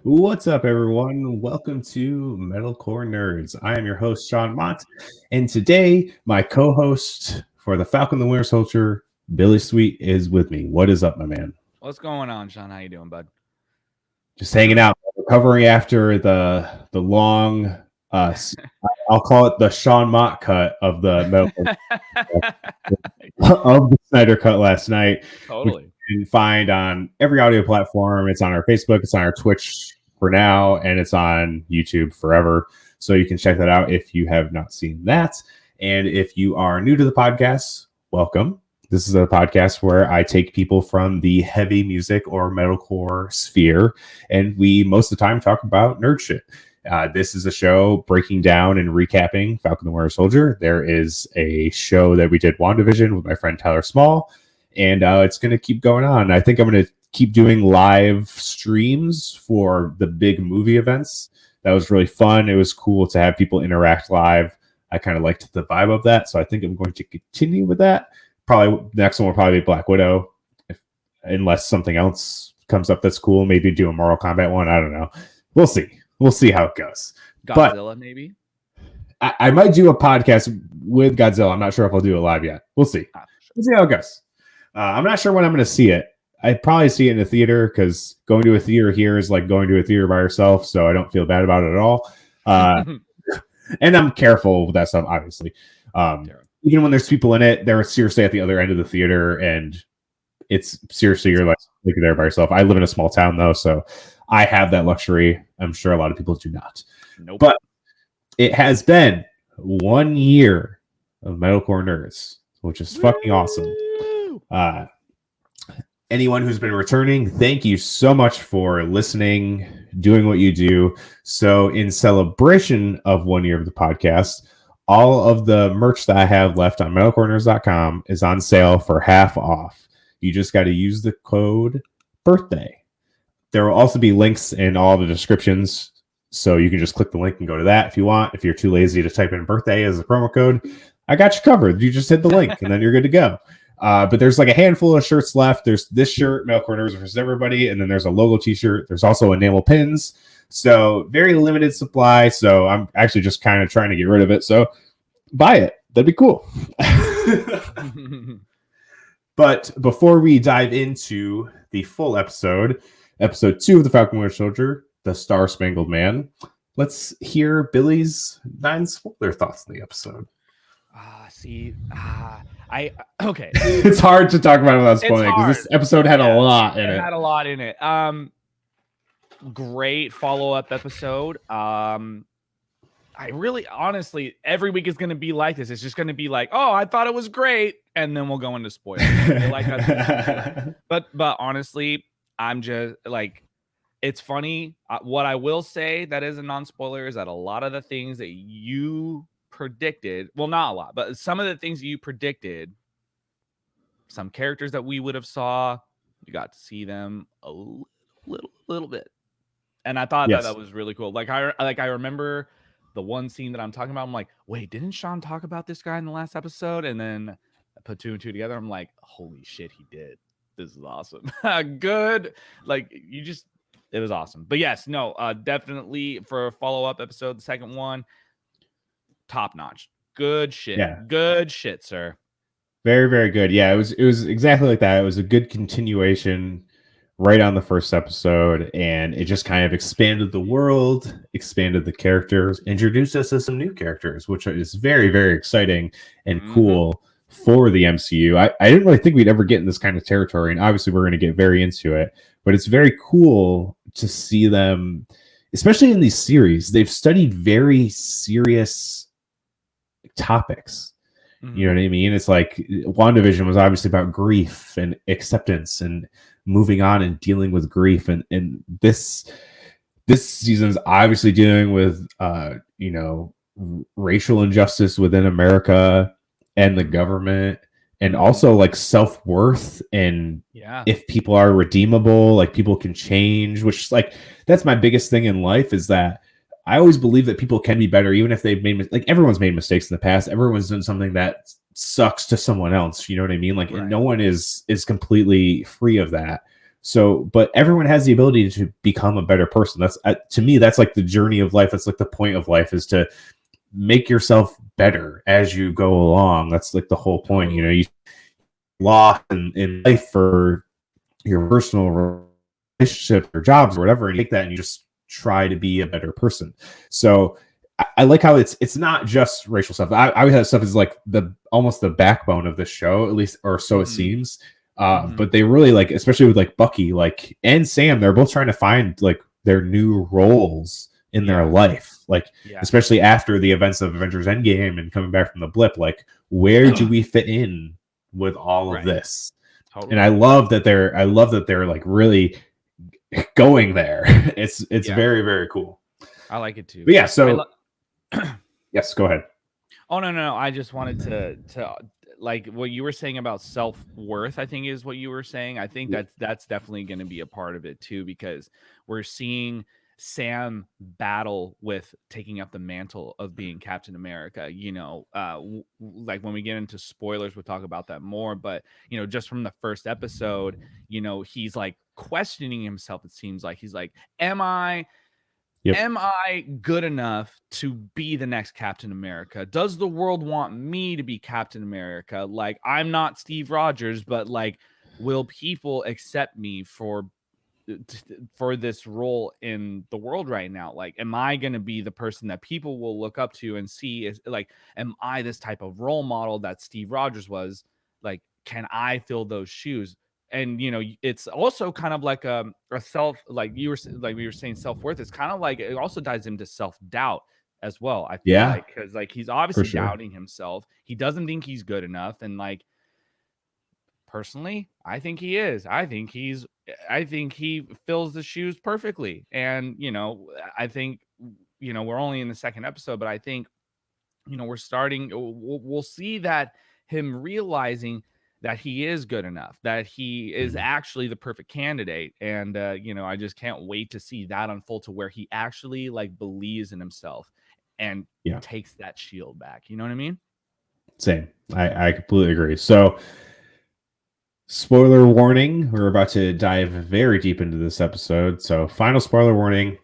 What's up, everyone? Welcome to Metalcore Nerds. I am your host, Sean Mott, and today my co-host for the Falcon the Winter Soldier, Billy Sweet, is with me. What is up, my man? What's going on, Sean? How you doing, bud? Just hanging out, recovering after the long, I'll call it the Sean Mott cut of the of the Snyder cut last night. Totally. You can find on every audio platform. It's on our Facebook, it's on our Twitch for now, and it's on YouTube forever. So you can check that out if you have not seen that. And if you are new to the podcast, welcome. This is a podcast where I take people from the heavy music or metalcore sphere, and we most of the time talk about nerd shit. This is a show breaking down and recapping Falcon the Winter Soldier. There is a show that we did WandaVision with my friend Tyler Small, and it's going to keep going on. I think I'm going to keep doing live streams for the big movie events. That was really fun. It was cool to have people interact live. I kind of liked the vibe of that, so I think I'm going to continue with that. Probably the next one will probably be Black Widow, unless something else comes up that's cool. Maybe do a Mortal Kombat one. I don't know. We'll see. We'll see how it goes. Godzilla, but maybe. I might do a podcast with Godzilla. I'm not sure if I'll do it live yet. We'll see. Sure. We'll see how it goes. I'm not sure when I'm going to see it. I'd probably see it in a theater because going to a theater here is like going to a theater by yourself, so I don't feel bad about it at all. And I'm careful with that stuff, obviously. Even when there's people in it, they're seriously at the other end of the theater, and it's seriously you're like there by yourself. I live in a small town though, so I have that luxury. I'm sure a lot of people do not. Nope. But it has been 1 year of Metalcore Nerds, which is fucking awesome. Anyone who's been returning, thank you so much for listening, doing what you do. So in celebration of 1 year of the podcast, all of the merch that I have left on metalcorners.com is on sale for half off. You just got to use the code birthday. There will also be links in all the descriptions, so you can just click the link and go to that if you want. If you're too lazy to type in birthday as a promo code, I got you covered. You just hit the link and then you're good to go. But there's like a handful of shirts left. There's this shirt, Metalcore Nerds versus everybody, and then there's a logo t-shirt. There's also enamel pins. So very limited supply. So I'm actually just kind of trying to get rid of it. So buy it. That'd be cool. But before we dive into the full episode 2 of the Falcon Winter Soldier, the Star Spangled Man, let's hear Billy's non-spoiler thoughts on the episode. Okay. It's hard to talk about it without spoiling because this episode had a lot in it. It had a lot in it. Great follow-up episode. I really, honestly, every week is going to be like this. It's just going to be like, oh, I thought it was great, and then we'll go into spoilers. Like that. But honestly, I'm just like, it's funny. What I will say that is a non-spoiler is that a lot of the things that you predicted, well, not a lot, but some of the things you predicted, some characters that we would have saw, you got to see them a little bit, and I thought that was really cool. Like I remember the one scene that I'm talking about. I'm like, wait, didn't Sean talk about this guy in the last episode? And then I put 2 and 2 together. I'm like, holy shit, he did. This is awesome. Good. Like it was awesome. But yes, no, definitely for a follow-up episode, the second one, top notch. Good shit. Yeah. Good shit, sir. Very, very good. Yeah, it was exactly like that. It was a good continuation right on the first episode, and it just kind of expanded the world, expanded the characters, introduced us to some new characters, which is very, very exciting and cool for the MCU. I didn't really think we'd ever get in this kind of territory, and obviously we're going to get very into it, but it's very cool to see them, especially in these series. They've studied very serious topics. You know what I mean? It's like WandaVision was obviously about grief and acceptance and moving on and dealing with grief. And this season's obviously dealing with, racial injustice within America and the government, and also like self-worth and if people are redeemable, like people can change, which like that's my biggest thing in life, is that I always believe that people can be better, even if they've made, like, everyone's made mistakes in the past. Everyone's done something that sucks to someone else. You know what I mean? Like, and no one is completely free of that. So, but everyone has the ability to become a better person. That's to me, that's like the journey of life. That's like the point of life, is to make yourself better as you go along. That's like the whole point. You know, you lost in life for your personal relationship or jobs or whatever, and you take that and you just try to be a better person. So I like how it's not just racial stuff. I always have stuff is like almost the backbone of the show, at least, or so it seems. But they really, like, especially with like Bucky, like, and Sam, they're both trying to find like their new roles in their life, like especially after the events of Avengers Endgame and coming back from the blip. Like, where do we fit in with all of this? Totally. And I love that they're like really going there. It's very, very cool. I like it too. But yeah, so yes, go ahead. Oh no. I just wanted to like what you were saying about self-worth, I think is what you were saying. I think that's definitely going to be a part of it too, because we're seeing Sam battle with taking up the mantle of being Captain America. You know, like when we get into spoilers, we'll talk about that more. But, you know, just from the first episode, you know, he's like questioning himself. It seems like he's like, am I good enough to be the next Captain America? Does the world want me to be Captain America? Like, I'm not Steve Rogers, but like, will people accept me for this role in the world right now? Like, am I going to be the person that people will look up to and see is like, am I this type of role model that Steve Rogers was? Like, can I fill those shoes? And, you know, it's also kind of like a self, like we were saying, self-worth. It's kind of like, it also dives into self-doubt as well. I feel like, because like he's obviously doubting himself. He doesn't think he's good enough. And like, personally, I think he is. I think he fills the shoes perfectly. And, you know, I think, you know, we're only in the second episode, but I think, you know, we'll see that him realizing that he is good enough, that he is actually the perfect candidate. And, you know, I just can't wait to see that unfold to where he actually like believes in himself and takes that shield back. You know what I mean? Same. I completely agree. So, spoiler warning, we're about to dive very deep into this episode. So, final spoiler warning.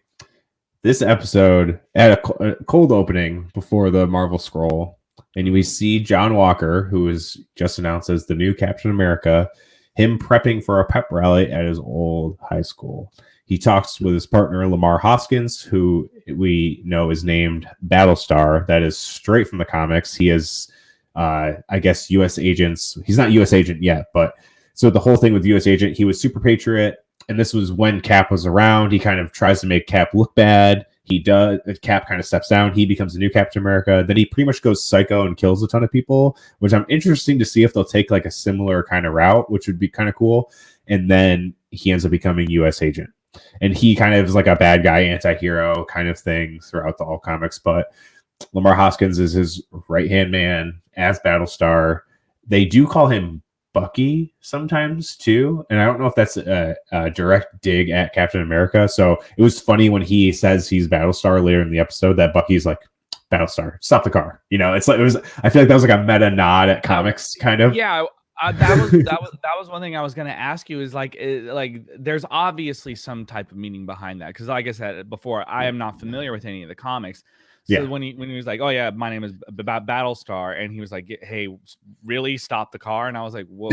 This episode had a cold opening before the Marvel scroll, and we see John Walker, who is just announced as the new Captain America, him prepping for a pep rally at his old high school. He talks with his partner, Lamar Hoskins, who we know is named Battlestar. That is straight from the comics. He is, I guess, U.S. agents. He's not U.S. agent yet, but so the whole thing with U.S. agent, he was Super Patriot, and this was when Cap was around. He kind of tries to make Cap look bad. Cap kind of steps down. He becomes the new Captain America. Then he pretty much goes psycho and kills a ton of people, which I'm interesting to see if they'll take like a similar kind of route, which would be kind of cool. And then he ends up becoming U.S. agent. And he kind of is like a bad guy, anti-hero kind of thing throughout the all comics. But Lamar Hoskins is his right-hand man as Battlestar. They do call him Bucky sometimes too, and I don't know if that's a direct dig at Captain America. So it was funny when he says he's Battlestar later in the episode that Bucky's like, Battlestar, stop the car. You know, it's like I feel like that was like a meta nod at comics, kind of. Yeah, that was one thing I was going to ask you is like there's obviously some type of meaning behind that, because like I said before, I am not familiar with any of the comics. So when he was like, oh yeah, my name is Battlestar, and he was like, hey, really, stop the car? And I was like, whoa,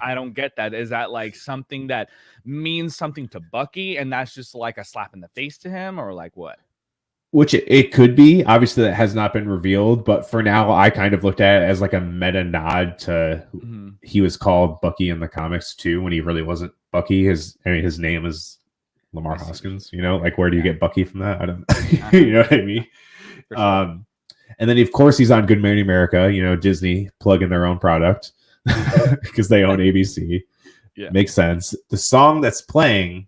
I don't get that. Is that like something that means something to Bucky, and that's just like a slap in the face to him, or like what? Which it could be. Obviously, that has not been revealed, but for now, I kind of looked at it as like a meta nod to he was called Bucky in the comics too, when he really wasn't Bucky. His name is Lamar Hoskins. You know, like where do you get Bucky from that? I don't. You know what I mean? Sure. And then of course he's on Good Morning America. You know, Disney plugging their own product because they own ABC. Yeah, makes sense. The song that's playing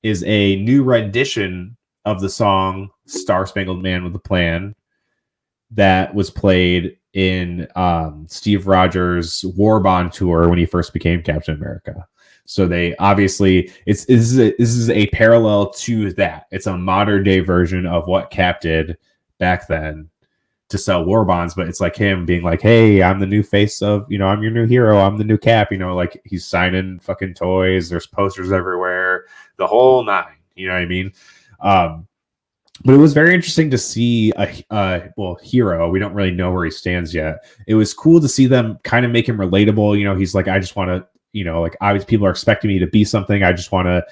is a new rendition of the song Star Spangled Man with a Plan that was played in Steve Rogers' War Bond tour when he first became Captain America. So they obviously this is a parallel to that. It's a modern day version of what Cap did back then, to sell war bonds, but it's like him being like, hey, I'm the new face of, I'm your new hero. I'm the new Cap, like he's signing fucking toys. There's posters everywhere, the whole nine, you know what I mean? But it was very interesting to see a hero. We don't really know where he stands yet. It was cool to see them kind of make him relatable. He's like, I just want to, like obviously people are expecting me to be something. I just want to,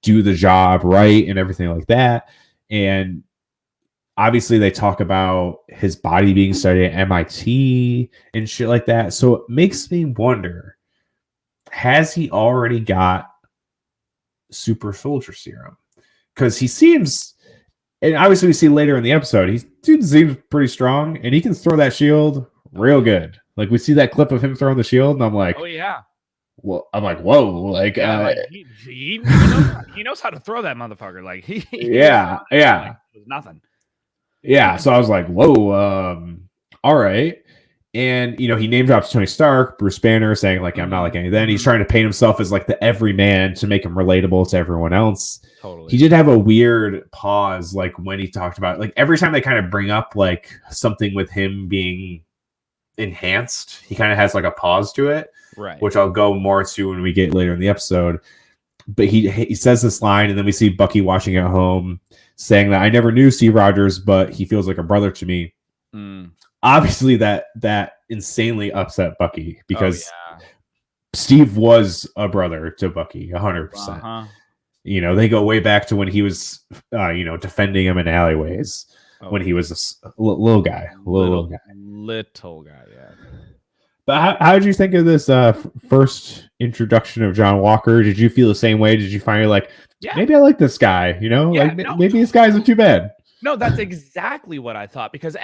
do the job right and everything like that. And obviously they talk about his body being studied at MIT and shit like that. So it makes me wonder, has he already got super soldier serum? Because he seems, and obviously we see later in the episode, dude seems pretty strong and he can throw that shield real good. Like we see that clip of him throwing the shield and I'm like, oh yeah. Well, I'm like, whoa, like, he knows how to throw that motherfucker. Like he yeah. like, it was nothing. Yeah. So I was like, whoa, all right. And, he name drops Tony Stark, Bruce Banner, saying like, I'm not like any of that. He's trying to paint himself as like the everyman to make him relatable to everyone else. Totally. He did have a weird pause, like when he talked about, like every time they kind of bring up like something with him being enhanced, he kind of has like a pause to it, right? Which I'll go more to when we get later in the episode. But he says this line, and then we see Bucky watching at home saying that I never knew Steve Rogers, but he feels like a brother to me. Obviously, that insanely upset Bucky because Steve was a brother to Bucky, 100%. They go way back to when he was, defending him in alleyways when he was a little guy, little guy. Yeah. But how did you think of this first introduction of John Walker? Did you feel the same way? Did you find like, maybe I like this guy? Maybe this guy isn't too bad. No, that's exactly what I thought because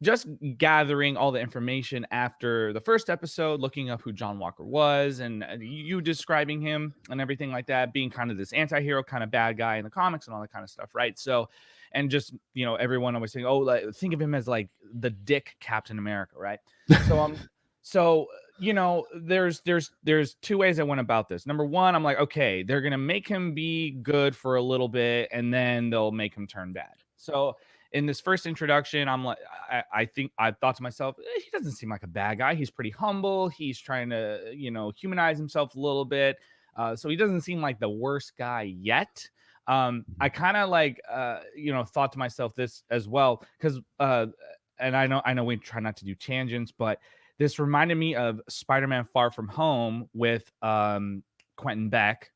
just gathering all the information after the first episode, looking up who John Walker was, and you describing him and everything like that, being kind of this anti-hero kind of bad guy in the comics and all that kind of stuff, right? So, and just everyone always saying, oh, like, think of him as like the dick Captain America, right? So there's two ways I went about this. Number one, I'm like, okay, they're gonna make him be good for a little bit, and then they'll make him turn bad. So in this first introduction, I'm like, I thought to myself, he doesn't seem like a bad guy. He's pretty humble. He's trying to humanize himself a little bit. So he doesn't seem like the worst guy yet. I kind of like thought to myself this as well because and I know we try not to do tangents, but this reminded me of Spider-Man Far From Home with Quentin Beck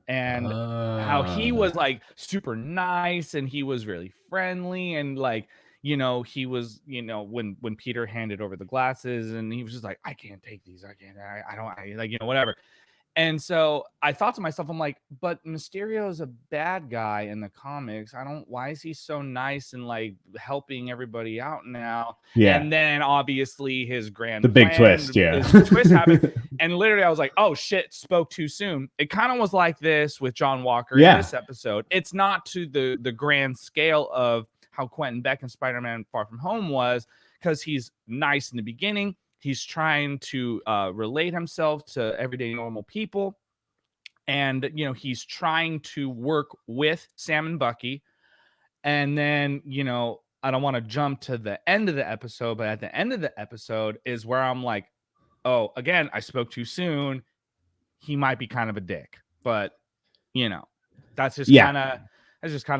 and how he was like super nice and he was really friendly and like he was when Peter handed over the glasses and he was just like, I can't take these, I don't like whatever. And so I thought to myself, I'm like, but Mysterio is a bad guy in the comics. Why is he so nice and like helping everybody out now? Yeah. And then obviously his big twist. Yeah. His twist happened. And literally I was like, oh shit, spoke too soon. It kind of was like this with John Walker in this episode. It's not to the grand scale of how Quentin Beck and Spider-Man Far From Home was, because he's nice in the beginning. He's trying to relate himself to everyday normal people. And, he's trying to work with Sam and Bucky. And then, I don't want to jump to the end of the episode, but at the end of the episode is where I'm like, oh, again, I spoke too soon. He might be kind of a dick, but that's just kind of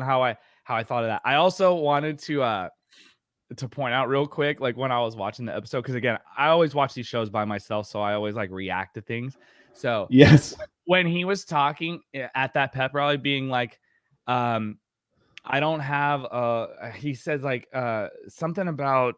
how I thought of that. I also wanted to point out real quick, like when I was watching the episode, because again, I always watch these shows by myself, so I always like react to things. So yes, when he was talking at that pep rally, being like, I don't have he says like something about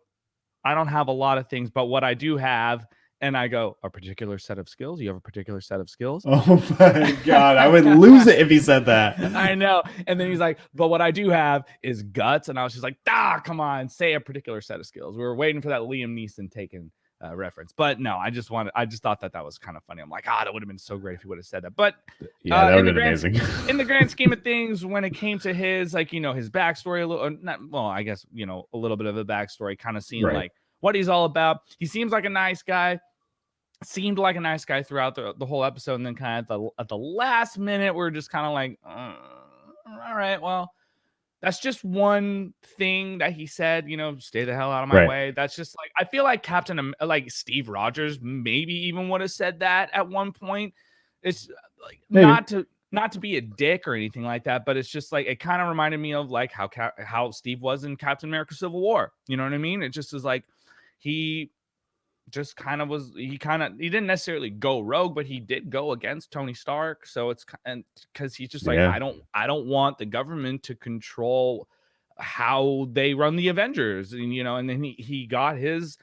I don't have a lot of things, but what I do have. And I go, a particular set of skills? You have a particular set of skills? Oh my God. I would lose it if he said that. I know. And then he's like, but what I do have is guts. And I was just like, come on, say a particular set of skills. We were waiting for that Liam Neeson taken reference. But no, I just thought that was kind of funny. I'm like, that would have been so great if he would have said that. But yeah, that would have been amazing. In the grand scheme of things, when it came to his, like, his backstory, I guess, a little bit of a backstory, kind of seeing like what he's all about. He seems like a nice guy. Seemed like a nice guy throughout the whole episode, and then kind of at the last minute, we're just kind of like, all right, well, that's just one thing that he said, stay the hell out of my way. That's just like, I feel like like Steve Rogers maybe even would have said that at one point. It's like not to be a dick or anything like that, but it's just like, it kind of reminded me of like how Steve was in Captain America Civil War. You know what I mean? It just is like, he just kind of was, he didn't necessarily go rogue, but he did go against Tony Stark. So it's because he's just like, I don't want the government to control how they run the Avengers, and then he got his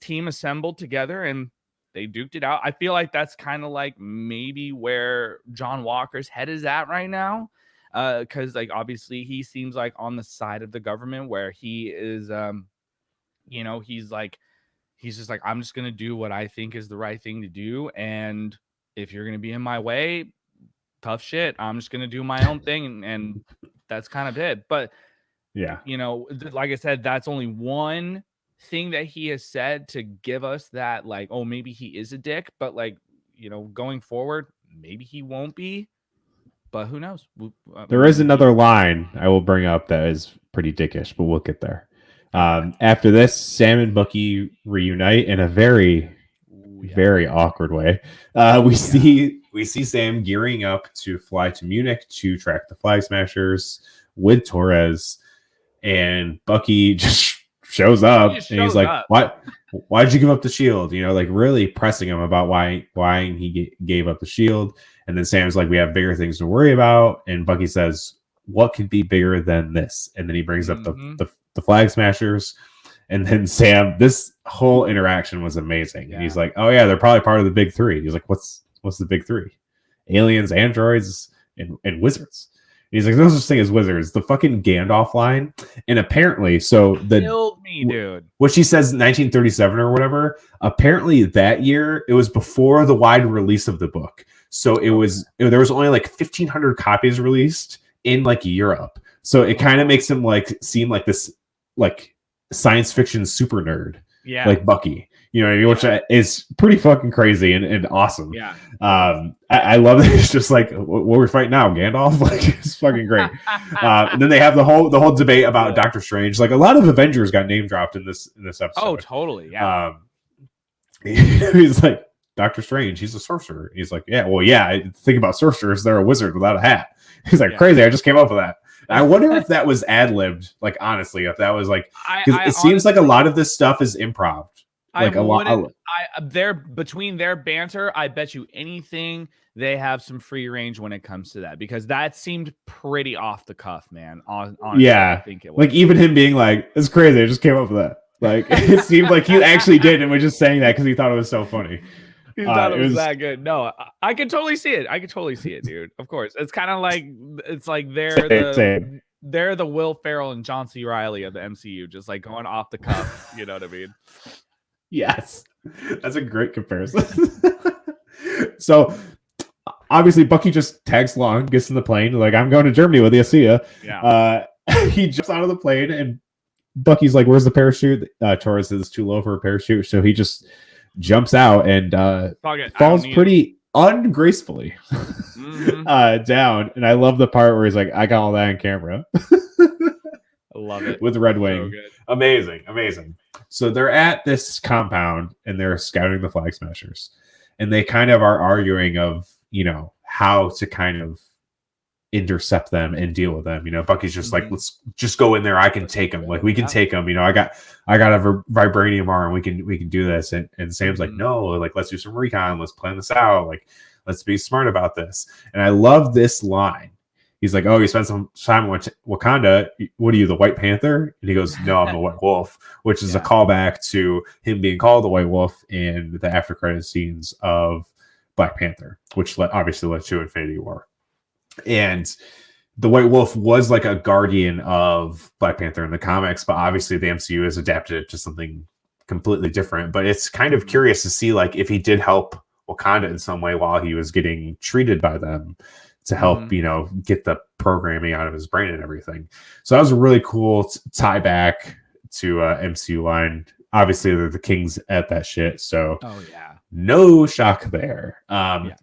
team assembled together and they duked it out. I feel like that's kind of like maybe where John Walker's head is at right now. Because like obviously he seems like on the side of the government where he is he's just like, I'm just going to do what I think is the right thing to do. And if you're going to be in my way, tough shit. I'm just going to do my own thing. And that's kind of it. But, like I said, that's only one thing that he has said to give us that, like, oh, maybe he is a dick. But, like, going forward, maybe he won't be. But who knows? There is another line I will bring up that is pretty dickish, but we'll get there. After this, Sam and Bucky reunite in a very, very awkward way. We see Sam gearing up to fly to Munich to track the Flag Smashers with Torres, and Bucky just shows up and he's like, why did you give up the shield? Like really pressing him about why he gave up the shield. And then Sam's like, we have bigger things to worry about. And Bucky says, what could be bigger than this? And then he brings up the Flag Smashers. And then Sam, this whole interaction was amazing. And he's like, oh yeah, they're probably part of the big three. He's like, what's the big three? Aliens, androids, and wizards. And he's like, no such thing as wizards. The fucking Gandalf line. And apparently, so killed me, dude. What she says 1937 or whatever, apparently that year, it was before the wide release of the book. So there was only like 1,500 copies released in like Europe. So it kind of makes him like seem like this like science fiction super nerd, like Bucky, you know what I mean? Which is pretty fucking crazy and awesome. I love that. It's just like, what we're fighting now, Gandalf. Like, it's fucking great. And then they have the whole debate about Doctor Strange. Like a lot of Avengers got name dropped in this episode. Oh, totally. He's like, Doctor Strange, he's a sorcerer. He's like, think about sorcerers, they're a wizard without a hat. He's like, crazy, I just came up with that. I wonder if that was ad-libbed, like, honestly, if that was like, because it seems like a lot of this stuff is improv. Like between their banter, I bet you anything they have some free range when it comes to that, because that seemed pretty off the cuff, man. Honestly, I think it was. Like even him being like, it's crazy, I just came up with that. Like it seemed like he actually did and was just saying that because he thought it was so funny. He thought it was that good. No, I could totally see it. I could totally see it, dude. Of course. It's kind of like, it's like they're the Will Ferrell and John C. Reilly of the MCU, just like going off the cuff. You know what I mean? Yes. That's a great comparison. So obviously Bucky just tags along, gets in the plane, like, I'm going to Germany with Isiah. He jumps out of the plane and Bucky's like, where's the parachute? Torres says it's too low for a parachute. So he just jumps out and falls pretty ungracefully down. And I love the part where he's like, I got all that on camera. I love it. With Red Wing. So amazing. So they're at this compound and they're scouting the Flag Smashers. And they kind of are arguing of, how to kind of intercept them and deal with them. Bucky's just like, let's just go in there. I can take them. Like we can take them. I got a vibranium arm. We can do this. And Sam's like, no, like let's do some recon. Let's plan this out. Like let's be smart about this. And I love this line. He's like, oh, you spent some time with Wakanda. What are you, the White Panther? And he goes, no, I'm the White Wolf, which is a callback to him being called the White Wolf in the after credit scenes of Black Panther, which obviously led to Infinity War. And the White Wolf was like a guardian of Black Panther in the comics, but obviously the MCU has adapted it to something completely different. But it's kind of curious to see like if he did help Wakanda in some way while he was getting treated by them to help, get the programming out of his brain and everything. So that was a really cool tie back to MCU line. Obviously they're the kings at that shit. So no shock there.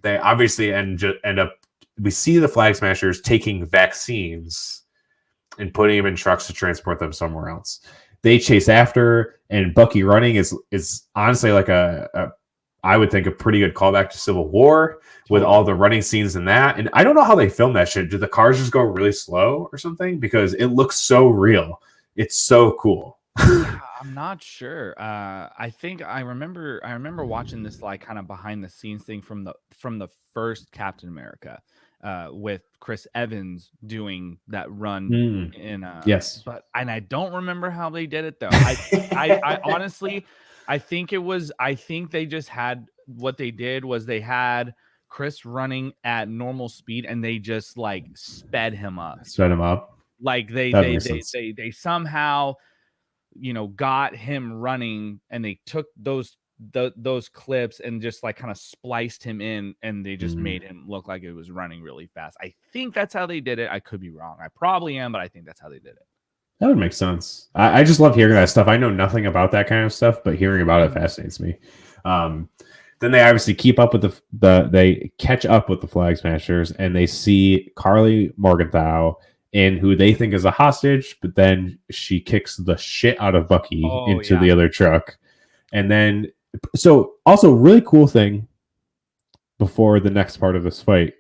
They obviously end up, we see the Flag Smashers taking vaccines and putting him in trucks to transport them somewhere else. They chase after, and Bucky running is honestly like I would think a pretty good callback to Civil War with all the running scenes in that. And I don't know how they filmed that shit. Did the cars just go really slow or something? Because it looks so real. It's so cool. I'm not sure. I think I remember watching this like kind of behind the scenes thing from the first Captain America, with Chris Evans doing that run in yes. But I don't remember how they did it though. I honestly I think they just had, what they did was they had Chris running at normal speed and they just like sped him up. Like they somehow, you know, got him running, and they took those clips and just like kind of spliced him in, and they just made him look like it was running really fast. I think that's how they did it. I could be wrong. I probably am, but I think that's how they did it. That would make sense. I just love hearing that stuff. I know nothing about that kind of stuff, but hearing about it fascinates me. Then they obviously keep up with they catch up with the Flag Smashers, and they see Carly Morgenthau in who they think is a hostage, but then she kicks the shit out of Bucky into the other truck. And then, so also really cool thing before the next part of this fight,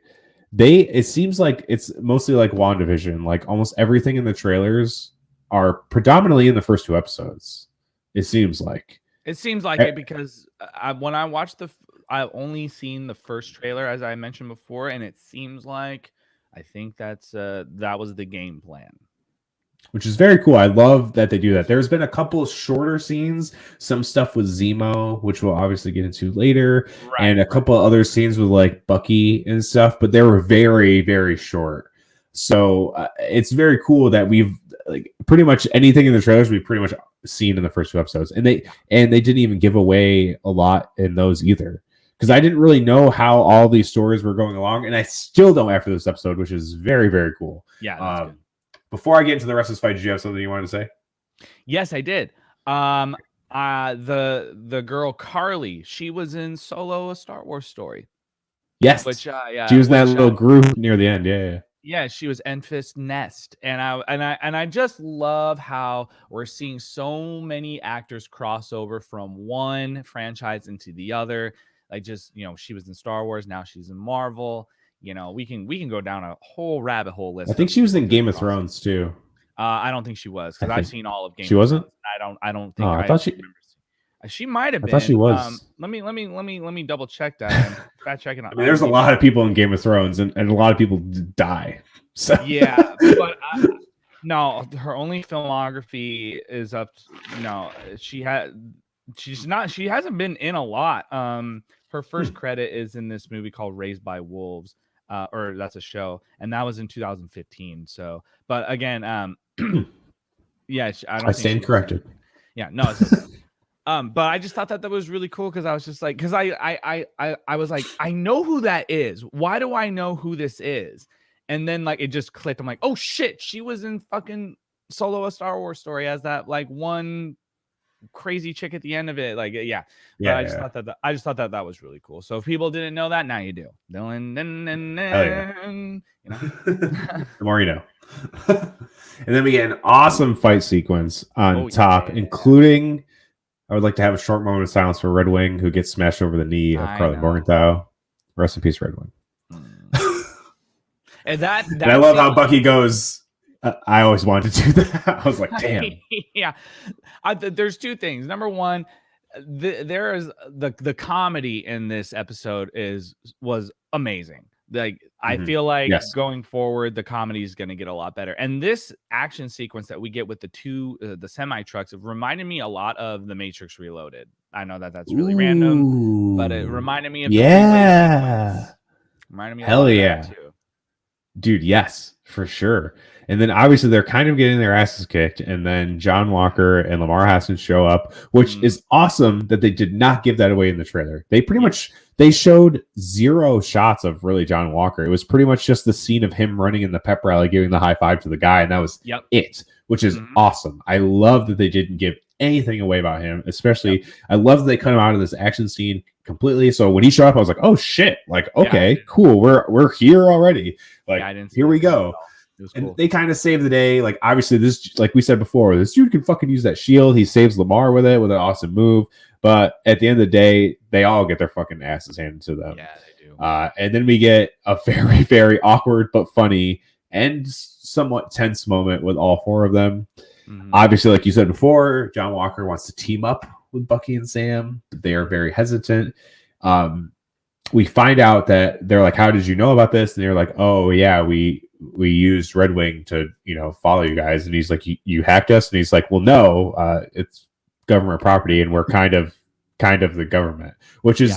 it seems like it's mostly like WandaVision. Like almost everything in the trailers are predominantly in the first 2 episodes. It seems like it because when I watched I've only seen the first trailer, as I mentioned before, and it seems like I think that was the game plan, which is very cool. I love that they do that. There's been a couple of shorter scenes, some stuff with Zemo, which we'll obviously get into later, and a couple of other scenes with like Bucky and stuff, but they were very, very short. So it's very cool that we've like pretty much anything in the trailers we've pretty much seen in the first 2 episodes, and they didn't even give away a lot in those either, because I didn't really know how all these stories were going along, and I still don't after this episode, which is very, very cool. Yeah. That's good. Before I get into the rest of this fight, did you have something you wanted to say? Yes, I did. The girl Carly, she was in Solo: A Star Wars Story. Yes, which she was in that little group near the end. Yeah, she was Enfys Nest, and I just love how we're seeing so many actors cross over from one franchise into the other. Like, just, you know, she was in Star Wars, now she's in Marvel. You know, we can go down a whole rabbit hole list. I think she was in Game of Thrones too. I don't think she was, because I've seen all of Game of Thrones. She wasn't? I don't think. I thought she might have been. I thought she was. Let me double check that. And fact check it out. I mean, there's a lot of people in Game of Thrones, and a lot of people die. So. Yeah, but no, her only filmography is up. No, she hasn't been in a lot. Her first credit is in this movie called Raised by Wolves, or that's a show, and that was in 2015. So, but again, yeah, I stand corrected. Yeah, no. But I just thought that was really cool, because I was just like, because I was like, I know who that is. Why do I know who this is? And then like it just clicked. I'm like, oh shit, she was in fucking Solo: A Star Wars Story as that like one crazy chick at the end of it. Like, yeah. I just thought that was really cool. So if people didn't know that, now you do. You know? The more you know. And then we get an awesome fight sequence on top, including, I would like to have a short moment of silence for Red Wing, who gets smashed over the knee of Carly Morgenthau. Rest in peace, Red Wing. And I love how Bucky goes, I always wanted to do that. I was like, damn. Yeah. There's 2 things. Number one, there is the comedy in this episode was amazing. Like, I feel like going forward, the comedy is going to get a lot better. And this action sequence that we get with the semi trucks reminded me a lot of The Matrix Reloaded. I know that's really random, but it reminded me of reminded me of that too. Dude, yes, for sure. And then obviously they're kind of getting their asses kicked, and then John Walker and Lamar Hassan show up, which is awesome that they did not give that away in the trailer. They pretty much showed 0 shots of really John Walker. It was pretty much just the scene of him running in the pep rally, giving the high five to the guy, and that was it, which is awesome. I love that they didn't give anything away about him, especially I love that they cut him out of this action scene completely. So when he showed up, I was like, oh shit, like, okay, cool, we're here already. Like, here we go. It was and cool. they kind of save the day. Like obviously this, like we said before, this dude can fucking use that shield. He saves Lamar with it with an awesome move. But at the end of the day, they all get their fucking asses handed to them. Yeah, they do. And then we get a very, very awkward but funny and somewhat tense moment with all four of them. Mhm. Obviously, like you said before, John Walker wants to team up with Bucky and Sam. They are very hesitant. We find out that they're like, "How did you know about this?" And they're like, "Oh yeah, we used Red Wing to follow you guys." And he's like, "You hacked us?" And he's like, "Well, no, it's government property, and we're kind of the government," which is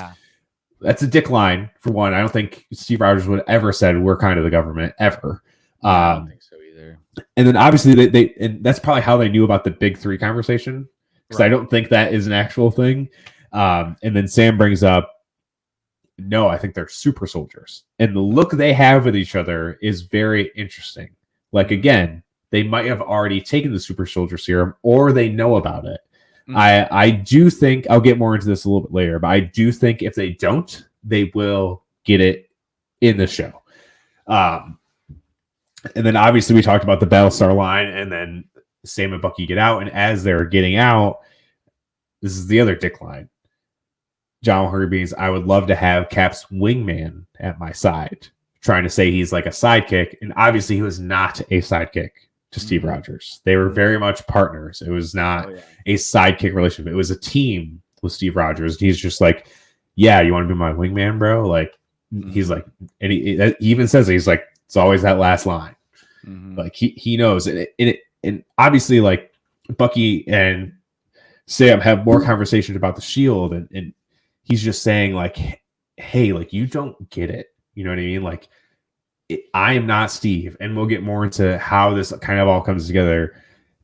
that's a dick line for one. I don't think Steve Rogers would ever said we're kind of the government ever. I don't think so either. And then obviously they and that's probably how they knew about the big three conversation, because I don't think that is an actual thing. And then Sam brings up, no, I think they're super soldiers, and the look they have with each other is very interesting. Like again, they might have already taken the super soldier serum, or they know about it. I do think I'll get more into this a little bit later, but I do think if they don't, they will get it in the show. And then obviously we talked about the Battlestar line, and then Sam and Bucky get out, and as they're getting out, this is the other dick line. John Herbees, I would love to have Cap's wingman at my side, trying to say he's like a sidekick, and obviously he was not a sidekick to Steve Rogers. They were very much partners. It was not a sidekick relationship. It was a team with Steve Rogers. He's just like, yeah, you want to be my wingman, bro? Like, he's like, and he even says it, he's like, it's always that last line. Like he knows, and obviously like Bucky and Sam have more conversation about the shield, and he's just saying like, hey, like you don't get it. You know what I mean? Like, I am not Steve, and we'll get more into how this kind of all comes together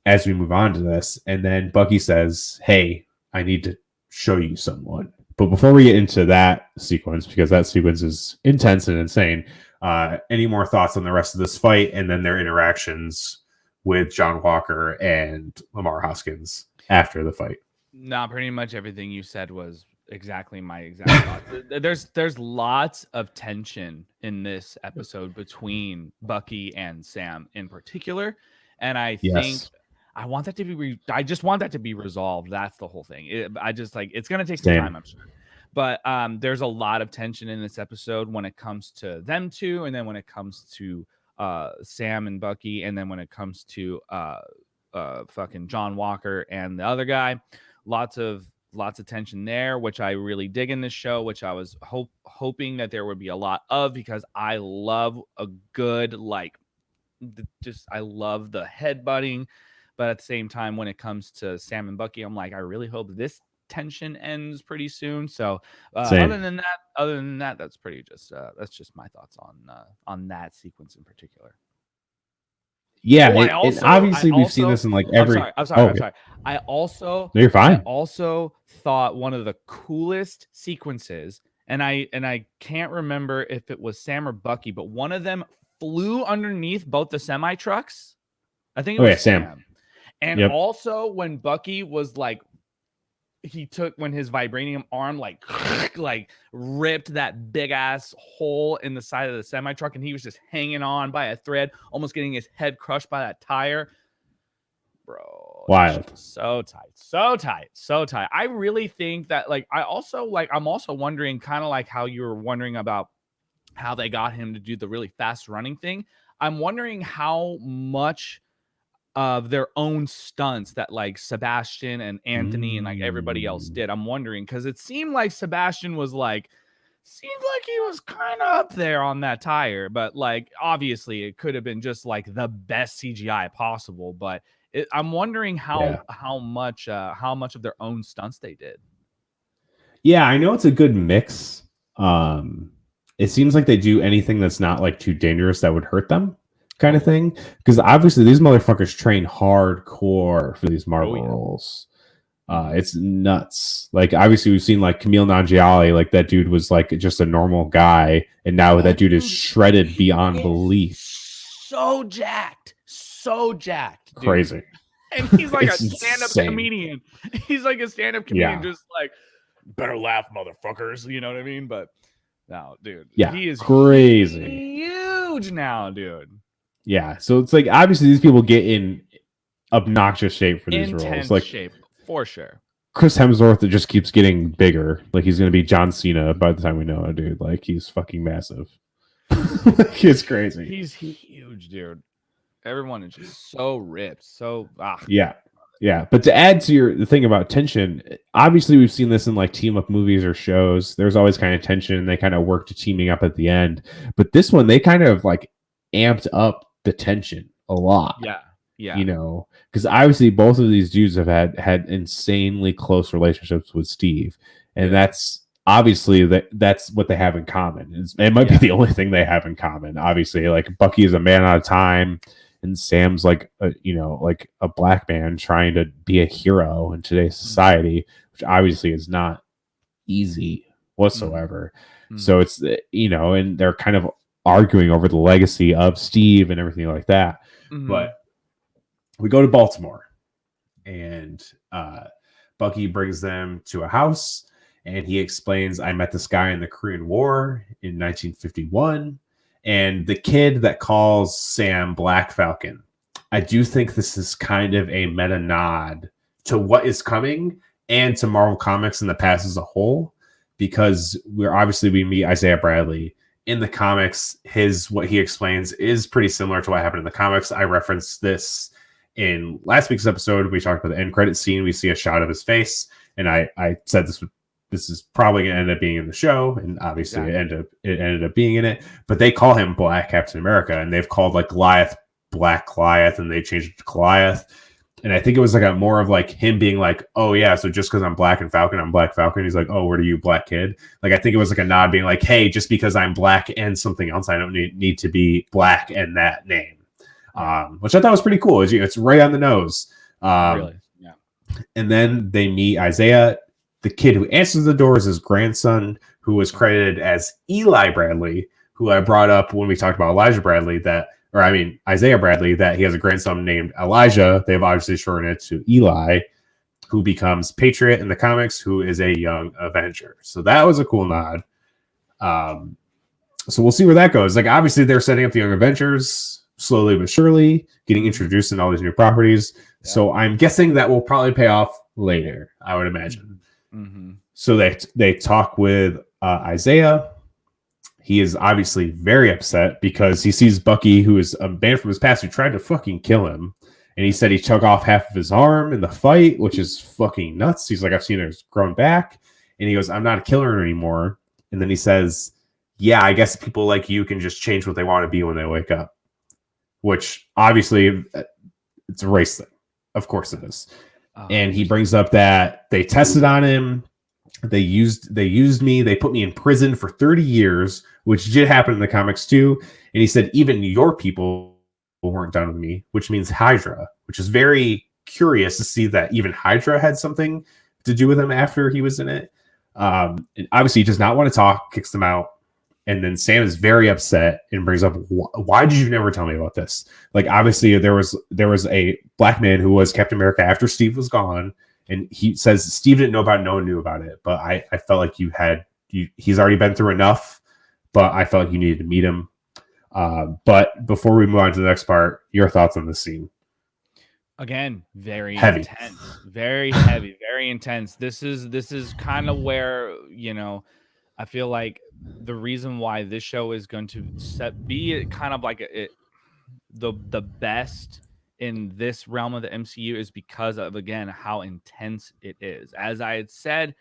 as we move on to this. And then Bucky says, hey, I need to show you someone. But before we get into that sequence, because that sequence is intense and insane, any more thoughts on the rest of this fight and then their interactions with John Walker and Lamar Hoskins after the fight? No, pretty much everything you said was exactly my exact thoughts. There's lots of tension in this episode between Bucky and Sam in particular, and I think I want that to be I just want that to be resolved. That's the whole thing. I just like, it's gonna take some time, I'm sure, but there's a lot of tension in this episode when it comes to them two, and then when it comes to Sam and Bucky, and then when it comes to fucking John Walker and the other guy. Lots of tension there, which I really dig in this show, which I was hoping that there would be a lot of, because I love a good, like, I love the headbutting. But at the same time, when it comes to Sam and Bucky, I'm like, I really hope this tension ends pretty soon. So other than that, that's pretty that's just my thoughts on that sequence in particular. Yeah, and obviously we've seen this in like every. I'm sorry. I also. No, you're fine. I also thought one of the coolest sequences, and I can't remember if it was Sam or Bucky, but one of them flew underneath both the semi trucks. I think it was Sam. And also when Bucky was like, when his vibranium arm like ripped that big ass hole in the side of the semi truck, and he was just hanging on by a thread, almost getting his head crushed by that tire. Bro, wild. So tight. I really think that I'm also wondering, kind of like how you were wondering about how they got him to do the really fast running thing. I'm wondering how much of their own stunts that like Sebastian and Anthony and like everybody else did. I'm wondering, because it seemed like Sebastian was like, he was kind of up there on that tire, but like obviously it could have been just like the best CGI possible. But I'm wondering how much of their own stunts they did. Yeah, I know it's a good mix. It seems like they do anything that's not like too dangerous that would hurt them, kind of thing, because obviously these motherfuckers train hardcore for these Marvel roles. It's nuts. Like obviously we've seen like Kumail Nanjiani, like that dude was like just a normal guy, and now that dude is shredded beyond belief. So jacked, dude. Crazy. And he's like a stand-up comedian. He's like a stand-up comedian, just like, better laugh, motherfuckers. You know what I mean? But no, dude. Yeah, he is crazy huge now, dude. Yeah. So it's like obviously these people get in obnoxious shape for these roles. Intense Like shape for sure. Chris Hemsworth, it just keeps getting bigger. Like he's gonna be John Cena by the time we know it, dude. Like he's fucking massive. It's crazy. He's huge, dude. Everyone is just so ripped. So Yeah. Yeah. But to add to the thing about tension, obviously we've seen this in like team up movies or shows. There's always kind of tension. They kind of work to teaming up at the end. But this one, they kind of like amped up the tension a lot. Yeah. Yeah. You know, because obviously both of these dudes have had insanely close relationships with Steve. And that's obviously that's what they have in common. It might be the only thing they have in common. Obviously, like Bucky is a man out of time. And Sam's like like a black man trying to be a hero in today's society, which obviously is not easy whatsoever. So it's and they're kind of arguing over the legacy of Steve and everything like that. But we go to Baltimore, and Bucky brings them to a house, and he explains, "I met this guy in the Korean War in 1951." And the kid that calls Sam Black Falcon, I do think this is kind of a meta nod to what is coming and to Marvel Comics in the past as a whole, because we meet Isiah Bradley in the comics. What he explains is pretty similar to what happened in the comics. I referenced this in last week's episode. We talked about the end credit scene. We see a shot of his face, and I said this is probably going to end up being in the show, and obviously it ended up being in it. But they call him Black Captain America, and they've called like Goliath Black Goliath, and they changed it to Goliath. And I think it was like a more of like him being like, "Oh yeah, so just because I'm Black and Falcon, I'm Black Falcon." He's like, "Oh, what are you, Black Kid?" Like I think it was like a nod being like, "Hey, just because I'm Black and something else, I don't need to be Black and that name," which I thought was pretty cool. It's right on the nose. Really, yeah. And then they meet Isiah. The kid who answers the door is his grandson, who was credited as Eli Bradley, who I brought up when we talked about Isiah Bradley, that he has a grandson named Elijah. They've obviously shortened it to Eli, who becomes Patriot in the comics, who is a young Avenger. So that was a cool nod. So we'll see where that goes. Like, obviously, they're setting up the Young Avengers slowly but surely, getting introduced in all these new properties. Yeah. So I'm guessing that will probably pay off later, I would imagine. So they talk with Isiah. He is obviously very upset because he sees Bucky, who is a man from his past, who tried to fucking kill him. And he said he took off half of his arm in the fight, which is fucking nuts. He's like, I've seen it grown back. And he goes, I'm not a killer anymore. And then he says, yeah, I guess people like you can just change what they want to be when they wake up. Which obviously it's a race thing. Of course it is. And he brings up that they tested on him. They used me. They put me in prison for 30 years, which did happen in the comics too. And he said, even your people weren't done with me, which means Hydra, which is very curious to see that even Hydra had something to do with him after he was in it. And obviously he does not want to talk, kicks them out. And then Sam is very upset and brings up, why did you never tell me about this? Like, obviously there was a black man who was Captain America after Steve was gone. And he says Steve didn't know about it, no one knew about it. But I felt like he's already been through enough, but I felt like you needed to meet him. But before we move on to the next part, your thoughts on this scene? Again, very heavy. Intense, very heavy, very intense. This is kind of where, I feel like the reason why this show is going to be kind of like the best in this realm of the MCU is because of, again, how intense it is. As I had said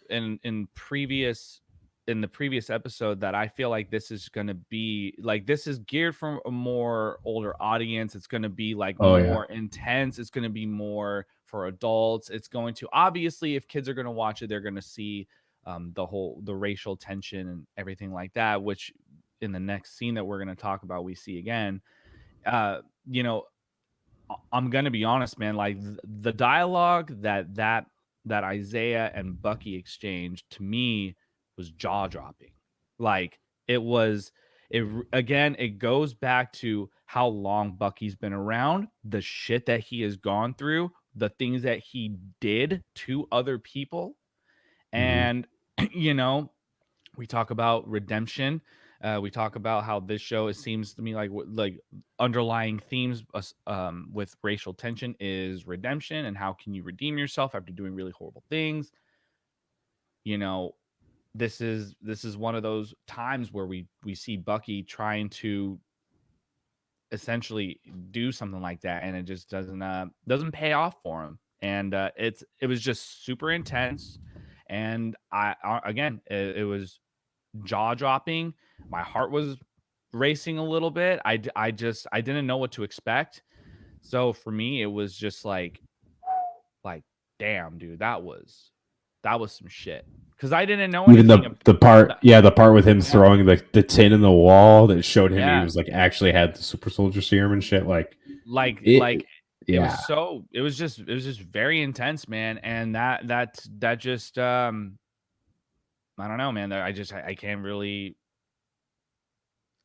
in the previous episode, that I feel like this is going to be like, this is geared for a more older audience. It's going to be like more intense. It's going to be more for adults. It's going to, obviously, if kids are going to watch it, they're going to see the racial tension and everything like that, which in the next scene that we're going to talk about, we see again. I'm going to be honest, man, like the dialogue that Isiah and Bucky exchanged, to me, was jaw-dropping. Like, it goes back to how long Bucky's been around, the shit that he has gone through, the things that he did to other people. And, we talk about redemption. We talk about how this show, it seems to me like underlying themes with racial tension is redemption and how can you redeem yourself after doing really horrible things. You know, this is one of those times where we see Bucky trying to essentially do something like that, and it just doesn't pay off for him. And it was just super intense, and again, it was jaw dropping. My heart was racing a little bit. I didn't know what to expect. So for me, it was just like damn, dude, that was some shit. Because I didn't know Even anything. the part with him throwing the tin in the wall that showed him he was like actually had the super soldier serum and shit. It was just very intense, man. And that just I don't know, man. I can't really.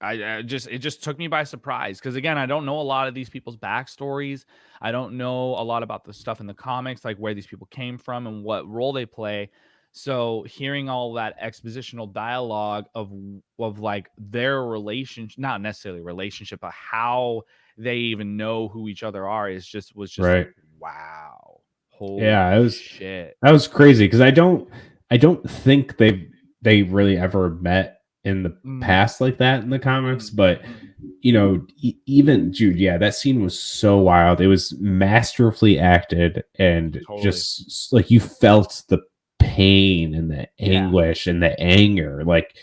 It just took me by surprise because again, I don't know a lot of these people's backstories. I don't know a lot about the stuff in the comics, like where these people came from and what role they play. So hearing all that expositional dialogue of like their relationship, not necessarily relationship, but how they even know who each other are was just right. like, wow, holy shit, that was crazy because I don't think they really ever met in the past like that in the comics, but you know, even Jude, yeah, that scene was so wild. It was masterfully acted, and just like you felt the pain and the anguish and the anger, like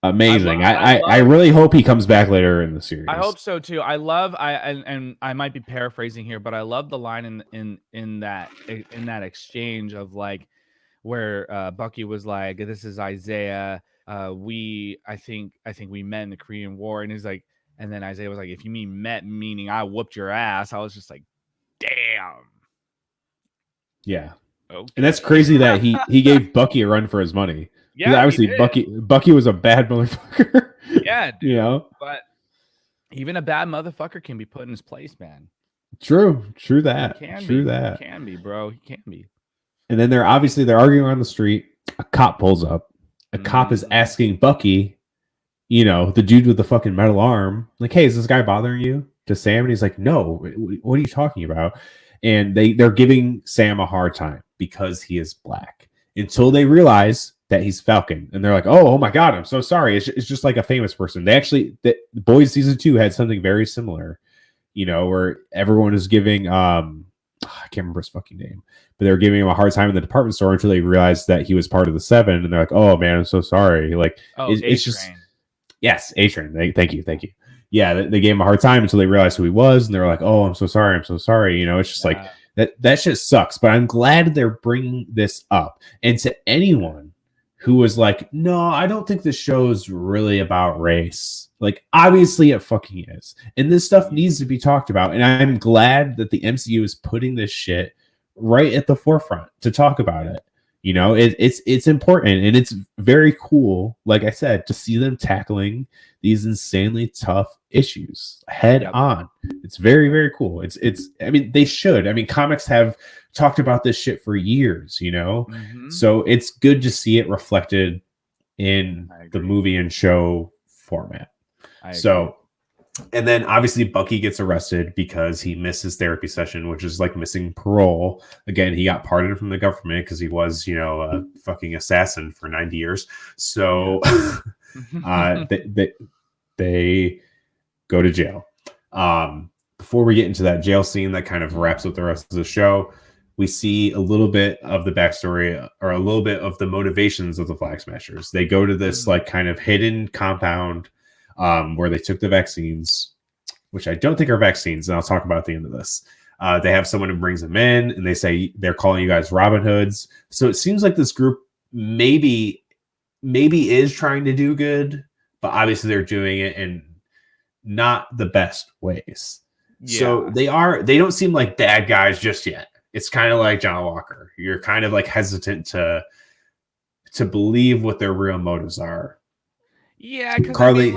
amazing. I really hope he comes back later in the series. I hope so too. And I might be paraphrasing here, but I love the line in that exchange of like where Bucky was like, "This is Isiah. I think we met in the Korean War," and he's like, and then Isiah was like, "If you mean met, meaning I whooped your ass," I was just like, "Damn." Yeah. Okay. And that's crazy that he gave Bucky a run for his money. Yeah, obviously Bucky was a bad motherfucker. Yeah, dude, you know. But even a bad motherfucker can be put in his place, man. True that. He can be, bro. He can be. And then they're arguing on the street. A cop pulls up. A cop is asking Bucky, you know, the dude with the fucking metal arm, like, "Hey, is this guy bothering you?" To Sam, and he's like, "No, what are you talking about?" And they're giving Sam a hard time because he is black until they realize that he's Falcon, and they're like, oh my god, I'm so sorry. It's just like a famous person. They actually, the Boys season 2 had something very similar, you know, where everyone is giving I can't remember his fucking name, but they were giving him a hard time in the department store until they realized that he was part of the 7, and they're like, "Oh man, I'm so sorry." Like, it's just yes, A-Train. Thank you. Yeah, they gave him a hard time until they realized who he was, and they were like, "Oh, I'm so sorry." You know, it's just like that shit sucks. But I'm glad they're bringing this up. And to anyone who was like, "No, I don't think this show's really about race," like, obviously it fucking is, and this stuff needs to be talked about. And I'm glad that the MCU is putting this shit right at the forefront to talk about it. You know, it's important, and it's very cool, like I said, to see them tackling these insanely tough issues head on. It's very, very cool. It's I mean, they should. I mean, comics have talked about this shit for years, you know? So it's good to see it reflected in the movie and show format. So, and then obviously Bucky gets arrested because he missed his therapy session, which is like missing parole. Again, he got pardoned from the government because he was, you know, a fucking assassin for 90 years. So they go to jail. Before we get into that jail scene that kind of wraps up the rest of the show, we see a little bit of the backstory or a little bit of the motivations of the Flag Smashers. They go to this like kind of hidden compound where they took the vaccines, which I don't think are vaccines, and I'll talk about at the end of this. They have someone who brings them in, and they say they're calling you guys Robin Hoods. So it seems like this group maybe is trying to do good, but obviously they're doing it in not the best ways. So they don't seem like bad guys just yet. It's kind of like John Walker. You're kind of like hesitant to believe what their real motives are. Yeah, because Carly,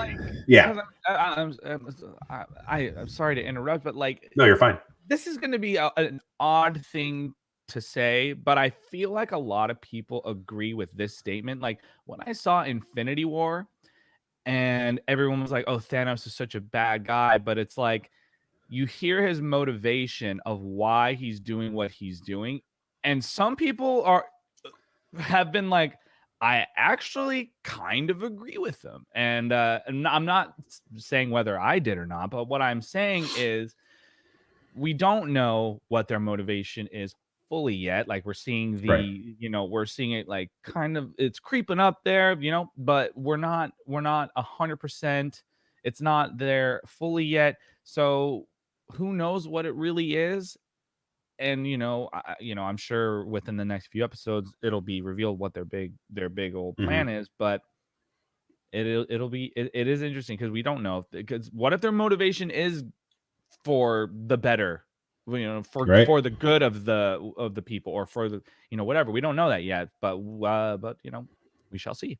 I'm sorry to interrupt, but like, no, you're fine. This is going to be an odd thing to say, but I feel like a lot of people agree with this statement. Like when I saw Infinity War and everyone was like, "Oh, Thanos is such a bad guy," but it's like you hear his motivation of why he's doing what he's doing, and some people have been like, I actually kind of agree with them, and I'm not saying whether I did or not, but what I'm saying is we don't know what their motivation is fully yet. Like we're seeing we're seeing it like kind of it's creeping up there, but we're not 100%. It's not there fully yet. So who knows what it really is? And I'm sure within the next few episodes it'll be revealed what their big old plan is. But it is interesting because we don't know because what if their motivation is for the better, for the good of the people, or for the whatever. We don't know that yet, but we shall see.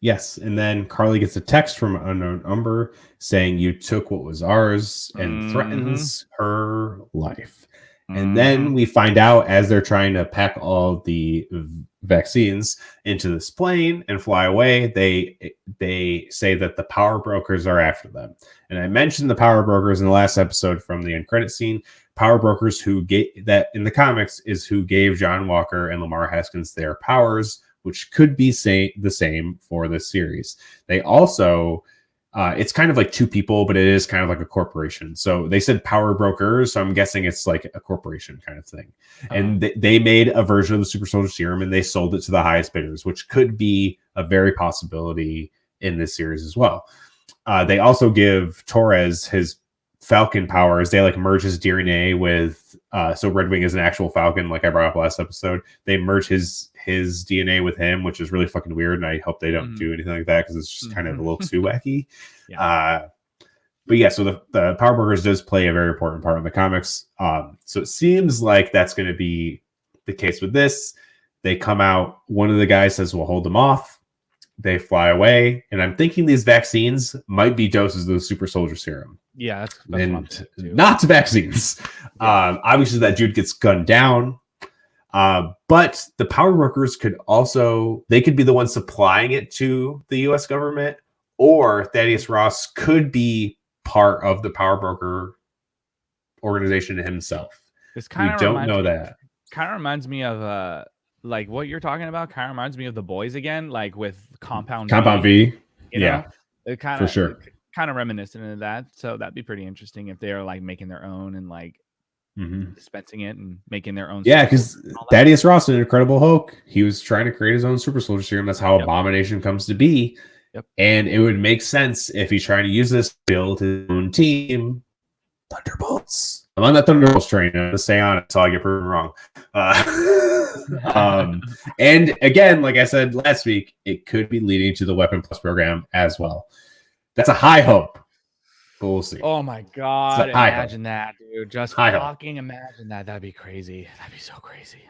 Yes, and then Carly gets a text from an unknown number saying you took what was ours and threatens her life. And then we find out as they're trying to pack all the vaccines into this plane and fly away, they say that the power brokers are after them. And I mentioned the power brokers in the last episode from the end credit scene. Power brokers who that in the comics is who gave John Walker and Lamar Haskins their powers, which could be the same for this series. They also it's kind of like two people, but it is kind of like a corporation. So they said power brokers, so I'm guessing it's like a corporation kind of thing. And they made a version of the super soldier serum and they sold it to the highest bidders, which could be a very possibility in this series as well. They also give Torres his Falcon powers. They like merge his DNA with so Red Wing is an actual Falcon, like I brought up last episode. They merge his DNA with him, which is really fucking weird, and I hope they don't do anything like that because it's just kind of a little too wacky. But yeah, so the power brokers does play a very important part in the comics. So it seems like that's going to be the case with this. They come out, one of the guys says we'll hold them off. They fly away, and I'm thinking these vaccines might be doses of the super soldier serum. Yeah, that's and not vaccines. Obviously, that dude gets gunned down. But the power brokers could be the ones supplying it to the U.S. government, or Thaddeus Ross could be part of the power broker organization himself. We don't know that. Kind of reminds me of like what you're talking about. Kind of reminds me of The Boys again, like with Compound V. Yeah, it kind of for sure. Kind of reminiscent of that. So that'd be pretty interesting if they are like making their own and like dispensing it and making their own. Yeah, because Thaddeus Ross in Incredible Hulk, he was trying to create his own super soldier serum. That's how Abomination comes to be. And it would make sense if he's trying to use this to build his own team. Thunderbolts. I'm on that Thunderbolts train. I'm going to stay on it until I get proven wrong. And again, like I said last week, it could be leading to the Weapon Plus program as well. That's a high hope, but we'll see. Oh my God. Imagine that, dude. Just fucking imagine that. That'd be crazy. That'd be so crazy.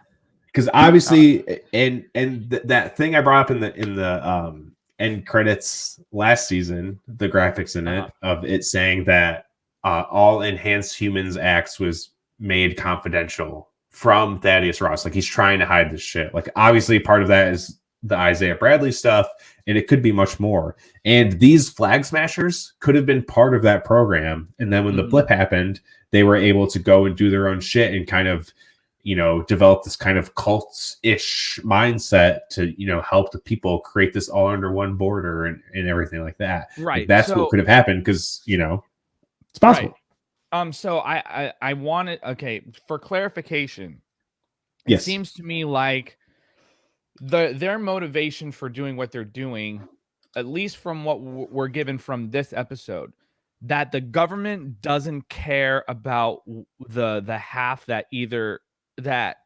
Because obviously, and that thing I brought up in the end credits last season, the graphics in it of it saying that all Enhanced Humans acts was made confidential from Thaddeus Ross. Like he's trying to hide this shit. Like obviously part of that is the Isaiah Bradley stuff, and it could be much more. And these flag smashers could have been part of that program. And then when the blip happened, they were able to go and do their own shit and kind of, develop this kind of cult-ish mindset to, help the people create this all under one border and everything like that. Right. Like that's what could have happened because, it's possible. Right. So I wanted, for clarification, it seems to me like their motivation for doing what they're doing, at least from what we're given from this episode, that the government doesn't care about the half that either that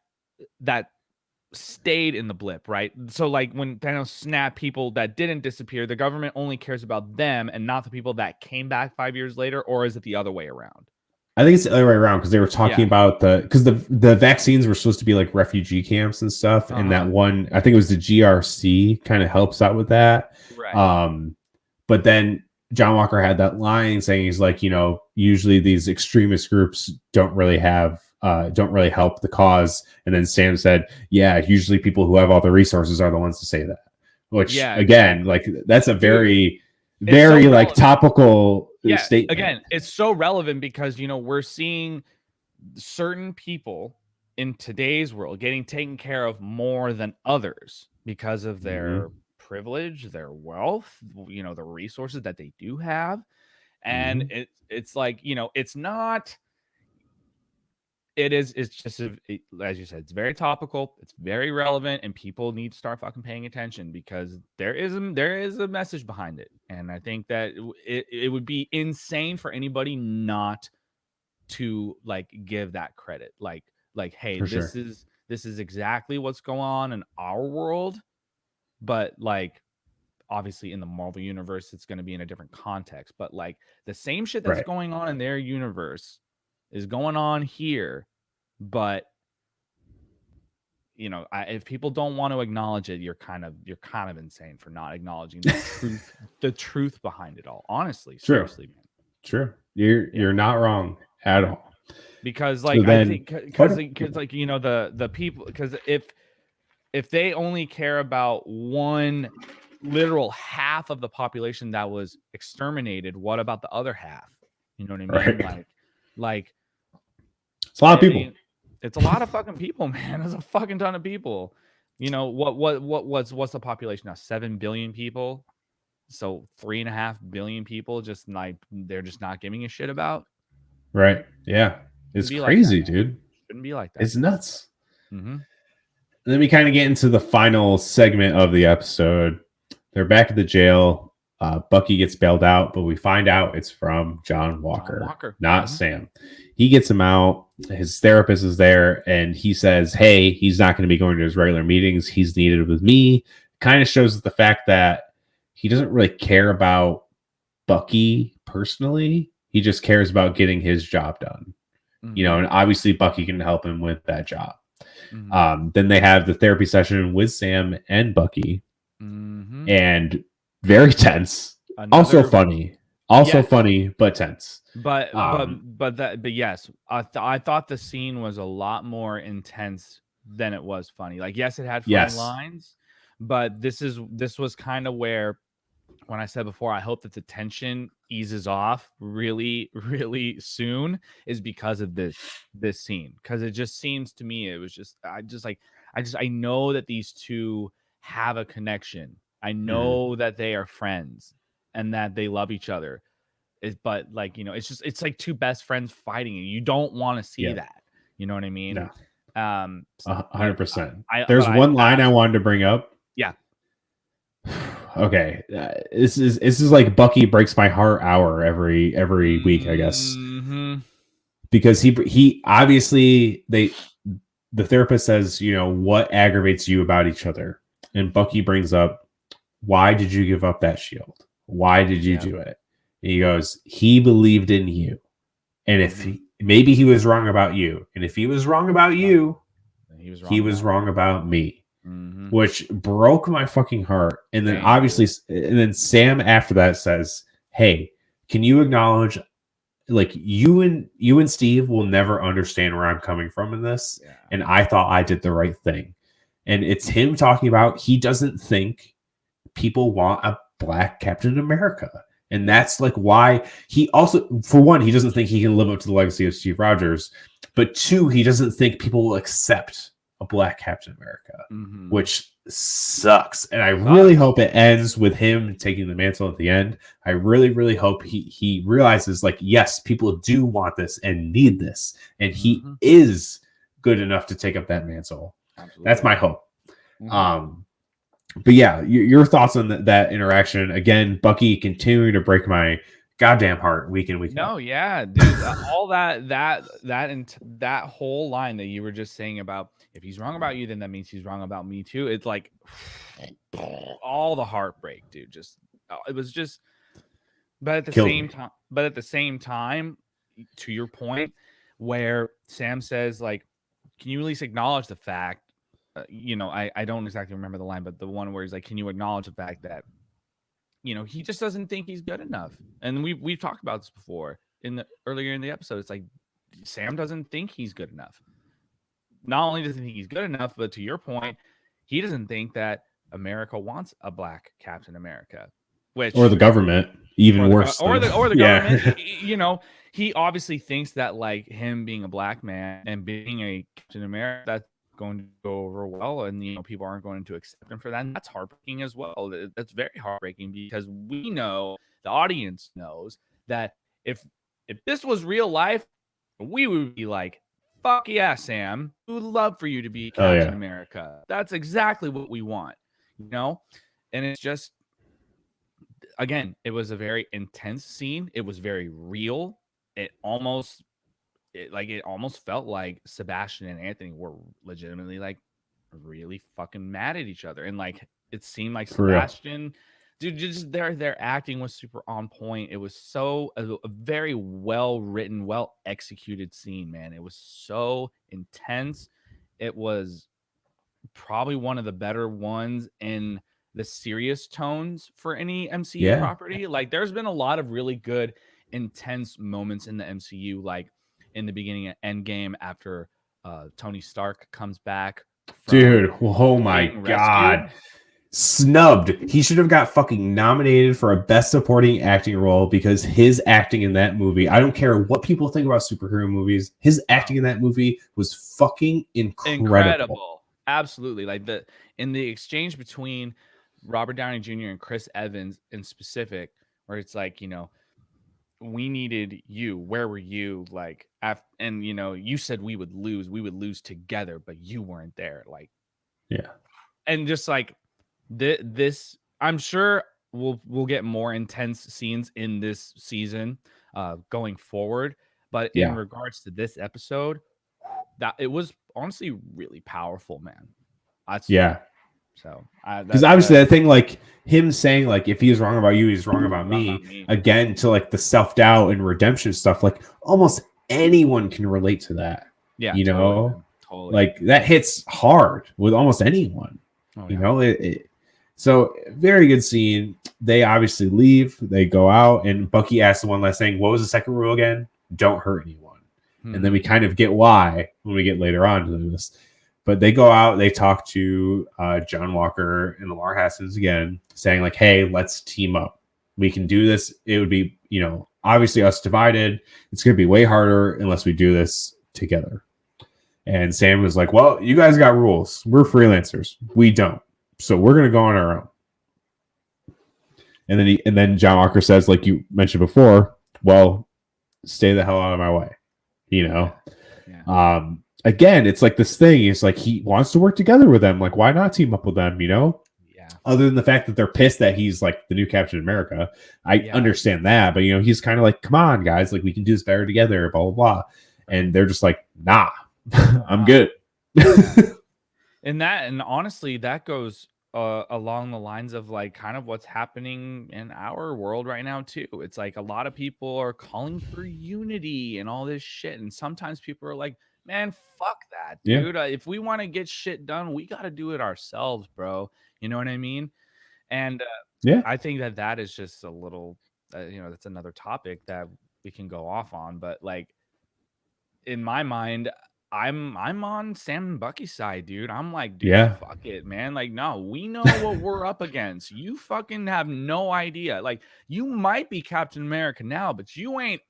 stayed in the blip, right? So like when Thanos snapped people that didn't disappear, the government only cares about them and not the people that came back 5 years later, or is it the other way around? I think it's the other way around because they were talking about because the vaccines were supposed to be like refugee camps and stuff, and that one, I think it was the GRC, kind of helps out with that. Right. But then John Walker had that line saying he's like, usually these extremist groups don't really have don't really help the cause. And then Sam said, yeah, usually people who have all the resources are the ones to say that, which again, like that's a very, very so like topical statement. Again, it's so relevant because, you know, we're seeing certain people in today's world getting taken care of more than others because of their privilege, their wealth, you know, the resources that they do have. And it's like, you know, it's not, it's just, as you said, it's very topical, it's very relevant, and people need to start fucking paying attention because there is a message behind it. And I think that it would be insane for anybody not to like give that credit. Like, hey, this is exactly what's going on in our world, but like obviously in the Marvel universe, it's going to be in a different context. But like the same shit that's going on in their universe is going on here. But you know, if people don't want to acknowledge it, you're kind of insane for not acknowledging the truth behind it all. Honestly, seriously, man. True. You're not wrong at all. Because like I think because like, you know, the people, because if they only care about one literal half of the population that was exterminated, what about the other half? You know what I mean? Like it's a lot of people. It's a lot of fucking people, man. There's a fucking ton of people. You know, what's the population now? 7 billion people. So 3.5 billion people just like they're just not giving a shit about. Right. Yeah. It's crazy, like that, dude. Shouldn't be like that. It's nuts. Then we kind of get into the final segment of the episode. They're back at the jail. Bucky gets bailed out, but we find out it's from John Walker. Not Sam. He gets him out. His therapist is there, and he says, hey, he's not going to be going to his regular meetings. He's needed with me. Kind of shows the fact that he doesn't really care about Bucky personally. He just cares about getting his job done. You know, and obviously Bucky can help him with that job. Then they have the therapy session with Sam and Bucky. And very tense. Also funny. Funny, but tense. But yes, I thought the scene was a lot more intense than it was funny. Like, yes, it had funny lines, but this was kind of where, when I said before, I hope that the tension eases off really, really soon, is because of this scene. Because it just seems to me, it was just, I know that these two have a connection. I know that they are friends and that they love each other. But like, you know, it's like two best friends fighting, and you don't want to see that. You know what I mean? No. 100%. There's one line I wanted to bring up. Yeah. Okay, this is like Bucky breaks my heart hour every week, I guess, because he obviously the therapist says, you know, what aggravates you about each other, and Bucky brings up, why did you give up that shield? Why did you do it? And he goes, he believed in you, and if maybe he was wrong about you, and if he was wrong about you, he was wrong about me. Which broke my fucking heart. And then obviously, and then Sam after that says, hey, can you acknowledge, like, you and Steve will never understand where I'm coming from in this, and I thought I did the right thing. And it's him talking about, he doesn't think people want a black Captain America, and that's like why he also, for one, he doesn't think he can live up to the legacy of Steve Rogers, but two, he doesn't think people will accept a black Captain America, which sucks. And I really hope it ends with him taking the mantle at the end. I really, really hope he realizes, like, yes, people do want this and need this, and he is good enough to take up that mantle. Absolutely. That's my hope. But yeah, your thoughts on that interaction. Again, Bucky continuing to break my goddamn heart week in, week out. No, yeah, dude. All that whole line that you were just saying about, if he's wrong about you, then that means he's wrong about me too. It's like all the heartbreak, dude. Just, it was just, but at the same time, to your point, where Sam says, like, can you at least acknowledge the fact, you know, I don't exactly remember the line, but the one where he's like, can you acknowledge the fact that, you know, he just doesn't think he's good enough. And we've talked about this before earlier in the episode. It's like, Sam doesn't think he's good enough. Not only doesn't think he's good enough, but to your point, he doesn't think that America wants a black Captain America, or the government, even worse, or the government. You know, he obviously thinks that like him being a black man and being a Captain America, that's going to go over well, and you know, people aren't going to accept him for that. And that's heartbreaking as well. That's very heartbreaking because we know, the audience knows, that if this was real life, we would be like, fuck yeah, Sam, we would love for you to be Captain America. That's exactly what we want, you know? And it's just, again, it was a very intense scene. It was very real. It almost felt like Sebastian and Anthony were legitimately like really fucking mad at each other. And like, it seemed like Sebastian, dude, just their acting was super on point. It was so a very well written, well executed scene, man. It was so intense. It was probably one of the better ones in the serious tones for any MCU property. Like, there's been a lot of really good, intense moments in the MCU, like in the beginning of Endgame after Tony Stark comes back. Dude, oh my God. Snubbed. He should have got fucking nominated for a best supporting acting role because his acting in that movie, I don't care what people think about superhero movies, his acting in that movie was fucking incredible. Absolutely. Like in the exchange between Robert Downey Jr. and Chris Evans in specific, where it's like, you know, we needed you. Where were you? Like, and you know, you said we would lose together, but you weren't there. Like, and just like this, I'm sure we'll get more intense scenes in this season going forward. But in regards to this episode, that it was honestly really powerful, man. So because obviously that thing, like him saying like, if he's wrong about you, he's wrong about me, again, to like the self-doubt and redemption stuff, like almost anyone can relate to that. You know, totally. Like that hits hard with almost anyone. You know, so very good scene. They obviously leave, they go out, and Bucky asks the one last thing, what was the second rule again? Don't hurt anyone. And then we kind of get why when we get later on to this. But they go out, they talk to John Walker and Lamar Haskins again, saying like, hey, let's team up. We can do this. It would be, you know, obviously us divided. It's going to be way harder unless we do this together. And Sam was like, well, you guys got rules. We're freelancers. We don't. So we're going to go on our own. And then John Walker says, like you mentioned before, well, stay the hell out of my way. You know? Again, it's like this thing. It's like he wants to work together with them. Like, why not team up with them? You know? Other than the fact that they're pissed that he's like the new Captain America. I understand that. But, you know, he's kind of like, come on, guys. Like, we can do this better together, blah, blah, blah. And they're just like, nah, I'm good. And honestly, that goes along the lines of like kind of what's happening in our world right now too. It's like a lot of people are calling for unity and all this shit, and sometimes people are like, man, fuck that, dude. If we want to get shit done, we got to do it ourselves, bro. You know what I mean? And I think that is just a little you know, that's another topic that we can go off on, but like in my mind, I'm on Sam and Bucky's side, dude. I'm like, dude, fuck it, man. Like, no, we know what we're up against. You fucking have no idea. Like, you might be Captain America now, but you ain't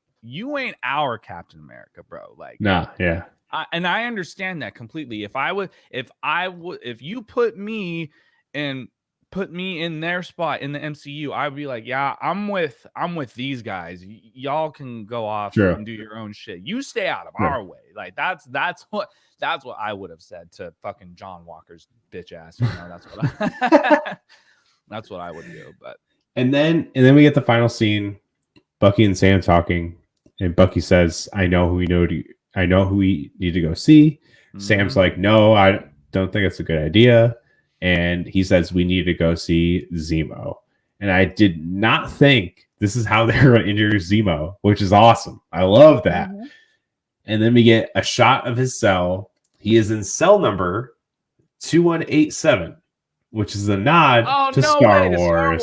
our Captain America, bro. Like, and I understand that completely. If you put me in their spot in the MCU, I'd be like, yeah, I'm with these guys. Y'all can go off and do your own shit. You stay out of our way. Like that's what I would have said to fucking John Walker's bitch ass. You know, that's what I would do. But and then we get the final scene, Bucky and Sam talking, and Bucky says, I know who we need to go see. Sam's like, no, I don't think it's a good idea. And he says, we need to go see Zemo. And I did not think this is how they're going to introduce Zemo, which is awesome. I love that. And then we get a shot of his cell. He is in cell number 2187, which is a nod to Star Wars.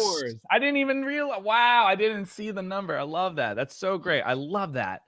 I didn't even realize. Wow, I didn't see the number. I love that. That's so great. I love that.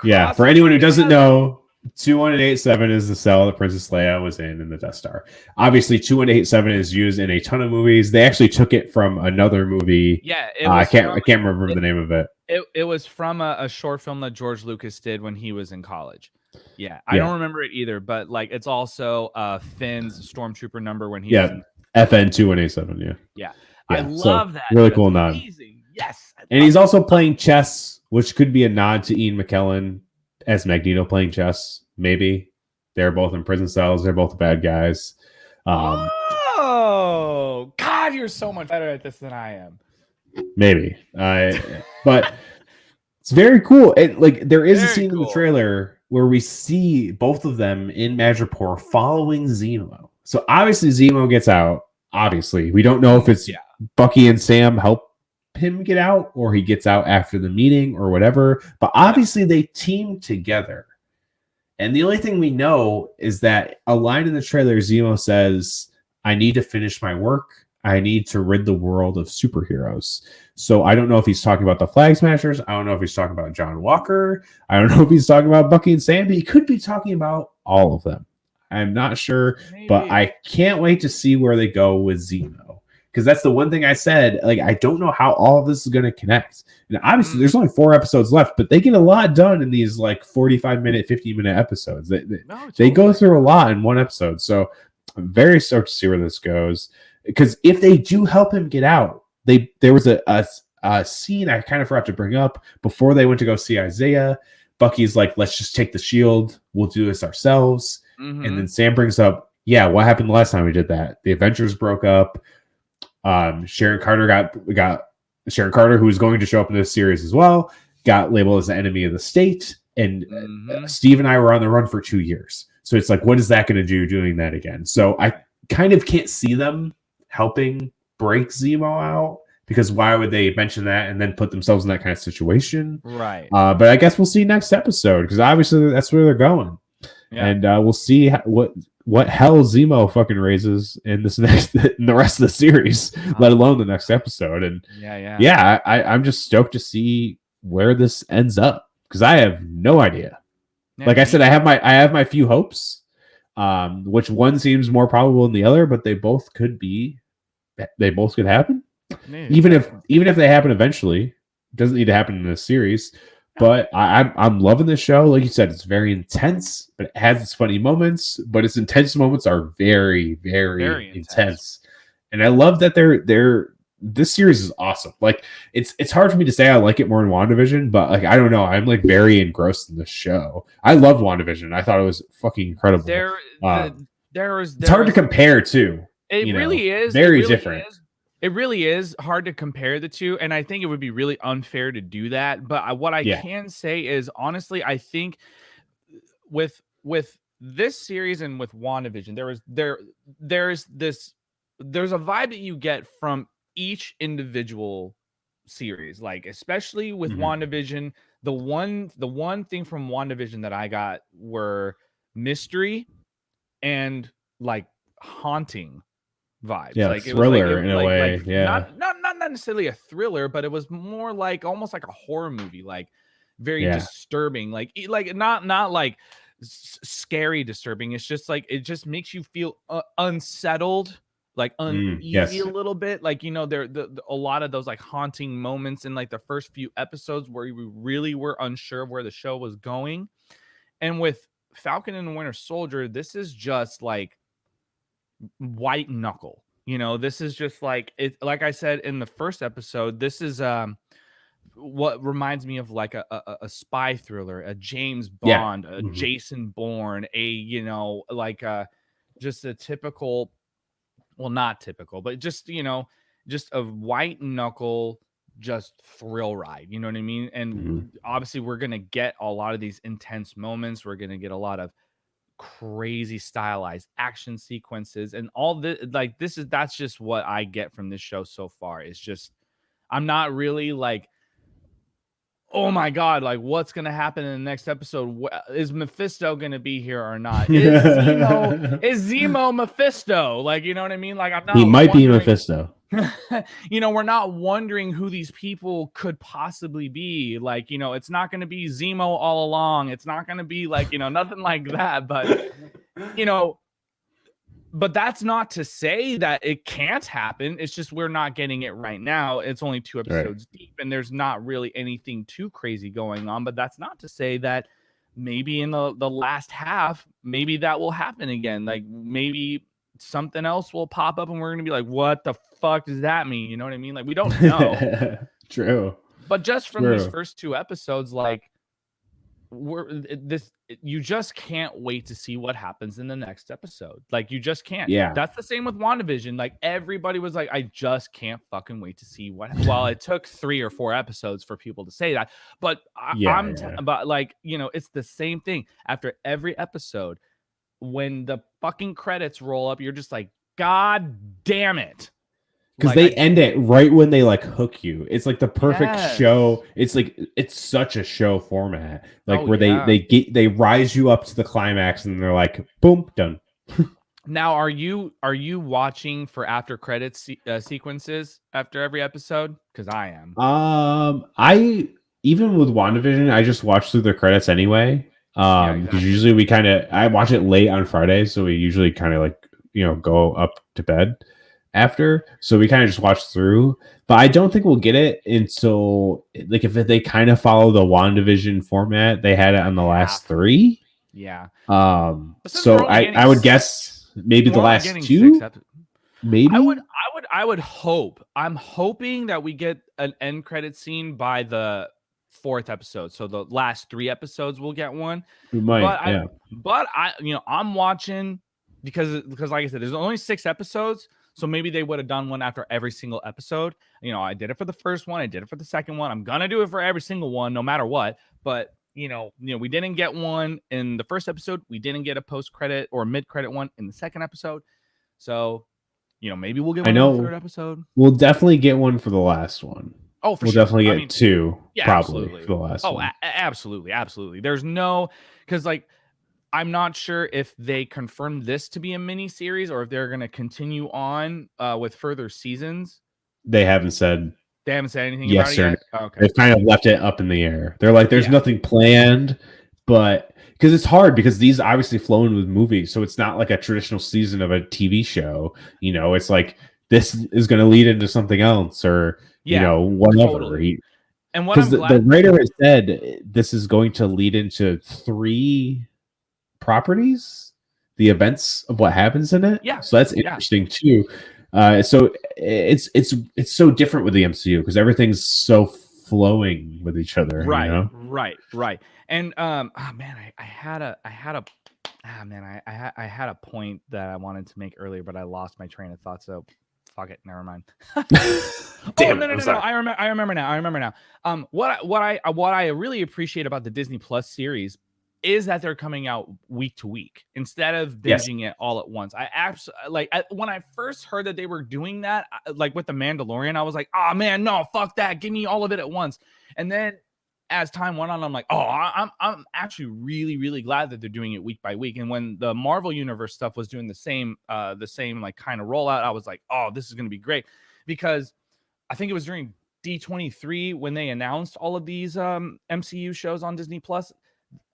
Yeah, for anyone who doesn't know, 2187 is the cell that Princess Leia was in the Death Star. Obviously, 2187 is used in a ton of movies. They actually took it from another movie. Yeah, I can't remember the name of it. It was from a short film that George Lucas did when he was in college. Yeah, I don't remember it either, but like it's also Finn's stormtrooper number when he was in FN 2187. Yeah. I love that. Really cool nod. Amazing. Yes. And he's also playing chess, which could be a nod to Ian McKellen as Magneto playing chess. Maybe they're both in prison cells. They're both bad guys. Oh God, you're so much better at this than I am. Maybe, but it's very cool. And like there is a scene in the trailer where we see both of them in Madripoor following Zemo. So obviously Zemo gets out. Obviously, we don't know if it's Bucky and Sam help him get out or he gets out after the meeting or whatever. But obviously they team together. And the only thing we know is that a line in the trailer, Zemo says, "I need to finish my work. I need to rid the world of superheroes." So I don't know if he's talking about the Flag Smashers. I don't know if he's talking about John Walker. I don't know if he's talking about Bucky and Sam. But he could be talking about all of them. I'm not sure, but I can't wait to see where they go with Zemo. Because that's the one thing I said. Like, I don't know how all of this is going to connect. And obviously, there's only 4 episodes left, but they get a lot done in these like 45-minute, 50-minute episodes. They go through a lot in one episode. So I'm very stoked to see where this goes. Because if they do help him get out, there was a scene I kind of forgot to bring up before they went to go see Isiah. Bucky's like, "Let's just take the shield. We'll do this ourselves." Mm-hmm. And then Sam brings up, what happened the last time we did that? The Avengers broke up. Sharon Carter got Sharon Carter, who was going to show up in this series as well, got labeled as the enemy of the state. And Steve and I were on the run for 2 years. So it's like, what is that going to do doing that again? So I kind of can't see them helping break Zemo out, because why would they mention that and then put themselves in that kind of situation? Right. But I guess we'll see next episode, because obviously that's where they're going. Yeah. And we'll see what hell Zemo fucking raises in the rest of the series, let alone the next episode. And I'm just stoked to see where this ends up, because I have no idea. Yeah, like I said, I have my few hopes. Which one seems more probable than the other, but they both could happen. Yeah. Even if they happen eventually, it doesn't need to happen in this series. But I'm loving this show. Like you said, it's very intense, but it has its funny moments. But its intense moments are very, very intense. And I love that this series is awesome. Like it's hard for me to say I like it more than WandaVision, but like I don't know, I'm like very engrossed in this show. I loved WandaVision. I thought it was fucking incredible. It's hard to compare too. It really is very different. It really is hard to compare the two, and I think it would be really unfair to do that. But what I can say is, honestly, I think with this series and with WandaVision, there's a vibe that you get from each individual series. Like especially with WandaVision, the one thing from WandaVision that I got were mystery and like haunting vibes. Like thriller in a way. Not necessarily a thriller, but it was more like almost like a horror movie, like very disturbing, like not like scary disturbing. It's just like it just makes you feel unsettled, like uneasy a little bit. Like there a lot of those like haunting moments in like the first few episodes where we really were unsure of where the show was going. And with Falcon and the Winter Soldier, this is just like white knuckle. This is just like it. Like I said in the first episode, this is what reminds me of like a spy thriller, a James Bond, a Jason Bourne, like just a typical, well, not typical, but just just a white knuckle, just thrill ride. You know what I mean? And obviously, we're gonna get a lot of these intense moments. We're gonna get a lot of crazy stylized action sequences and all this. Like that's just what I get from this show so far. It's just I'm not really like, oh my god, like what's gonna happen in the next episode? Is Mephisto gonna be here or not? Is Zemo Mephisto? Like, you know what I mean? Like I'm not. He might be Mephisto. we're not wondering who these people could possibly be. Like, it's not going to be Zemo all along. It's not going to be like, nothing like that. But, but that's not to say that it can't happen. It's just we're not getting it right now. It's only 2 episodes deep, and there's not really anything too crazy going on. But that's not to say that maybe in the last half, maybe that will happen again. Like maybe something else will pop up and we're going to be like, what the fuck does that mean? You know what I mean? Like, we don't know. True. But just from these first 2 episodes, like, you just can't wait to see what happens in the next episode. Like, you just can't. Yeah. That's the same with WandaVision. Like, everybody was like, I just can't fucking wait to see what. Well, it took 3 or 4 episodes for people to say that, but but like, it's the same thing after every episode. When the fucking credits roll up, you're just like, God damn it. Because they end it right when they like hook you. It's like the perfect show. It's like it's such a show format, like where they rise you up to the climax and they're like, boom, done. Now, are you watching for after credits sequences after every episode? Because I am. I even with WandaVision, I just watch through the credits anyway. Because usually I watch it late on Friday, so we usually kind of like go up to bed after, so we kind of just watch through. But I don't think we'll get it until like if they kind of follow the WandaVision format. They had it on the last 3. Yeah. So I would guess maybe the last 2. Maybe I would hope. I'm hoping that we get an end credit scene by the 4th episode. So the last 3 episodes we'll get one. We might. But I'm watching because like I said, there's only 6 episodes. So maybe they would have done one after every single episode. I did it for the first one. I did it for the second one. I'm going to do it for every single one, no matter what. But, we didn't get one in the first episode. We didn't get a post-credit or mid-credit one in the second episode. So, maybe we'll get one in the 3rd episode. We'll definitely get one for the last one. Oh, for we'll sure. Definitely get 2, probably, absolutely. for the last one. Absolutely. There's no... Because, like, I'm not sure if they confirmed this to be a mini series or if they're going to continue on with further seasons. They haven't said anything about it yet? Okay. They've kind of left it up in the air. They're like, there's nothing planned, but because it's hard because these obviously flow in with movies. So it's not like a traditional season of a TV show. It's like this is going to lead into something else or, whatever. Totally. And what the writer has said, this is going to lead into 3 properties, the events of what happens in it. So that's interesting too. So it's so different with the MCU because everything's so flowing with each other. Right. And I had a point that I wanted to make earlier, but I lost my train of thought. So fuck it, never mind. Damn, no. I remember now. What I really appreciate about the Disney Plus series is that they're coming out week to week instead of binging it all at once. I absolutely when I first heard that they were doing that, like with the Mandalorian, I was like, oh man, no, fuck that. Give me all of it at once. And then as time went on, I'm like, oh, I'm actually really, really glad that they're doing it week by week. And when the Marvel Universe stuff was doing the same like kind of rollout, I was like, oh, this is going to be great, because I think it was during D23 when they announced all of these MCU shows on Disney Plus,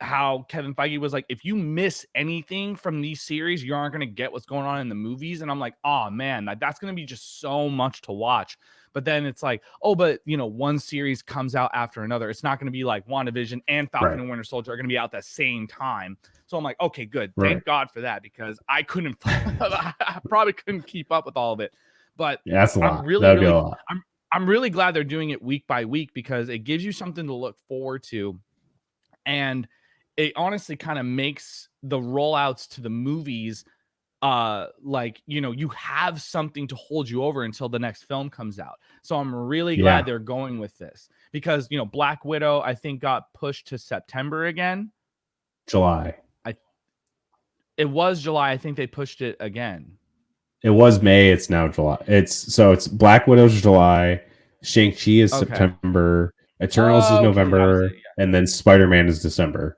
how Kevin Feige was like, if you miss anything from these series, you aren't going to get what's going on in the movies. And I'm like, oh man, that's going to be just so much to watch. But then it's like, oh, but one series comes out after another. It's not going to be like WandaVision and Falcon and Winter Soldier are going to be out at the same time. So I'm like, okay, good. Thank God for that, because I probably couldn't keep up with all of it. But yeah, that's a lot. That'd be a lot. I'm really glad they're doing it week by week, because it gives you something to look forward to. And it honestly kind of makes the rollouts to the movies you have something to hold you over until the next film comes out. So I'm really glad they're going with this, because Black Widow, I think, got pushed to September again. July. It was July. I think they pushed it again. It was May. It's now July. It's Black Widow's July. Shang-Chi is September. Eternals is November. And then Spider-Man is December.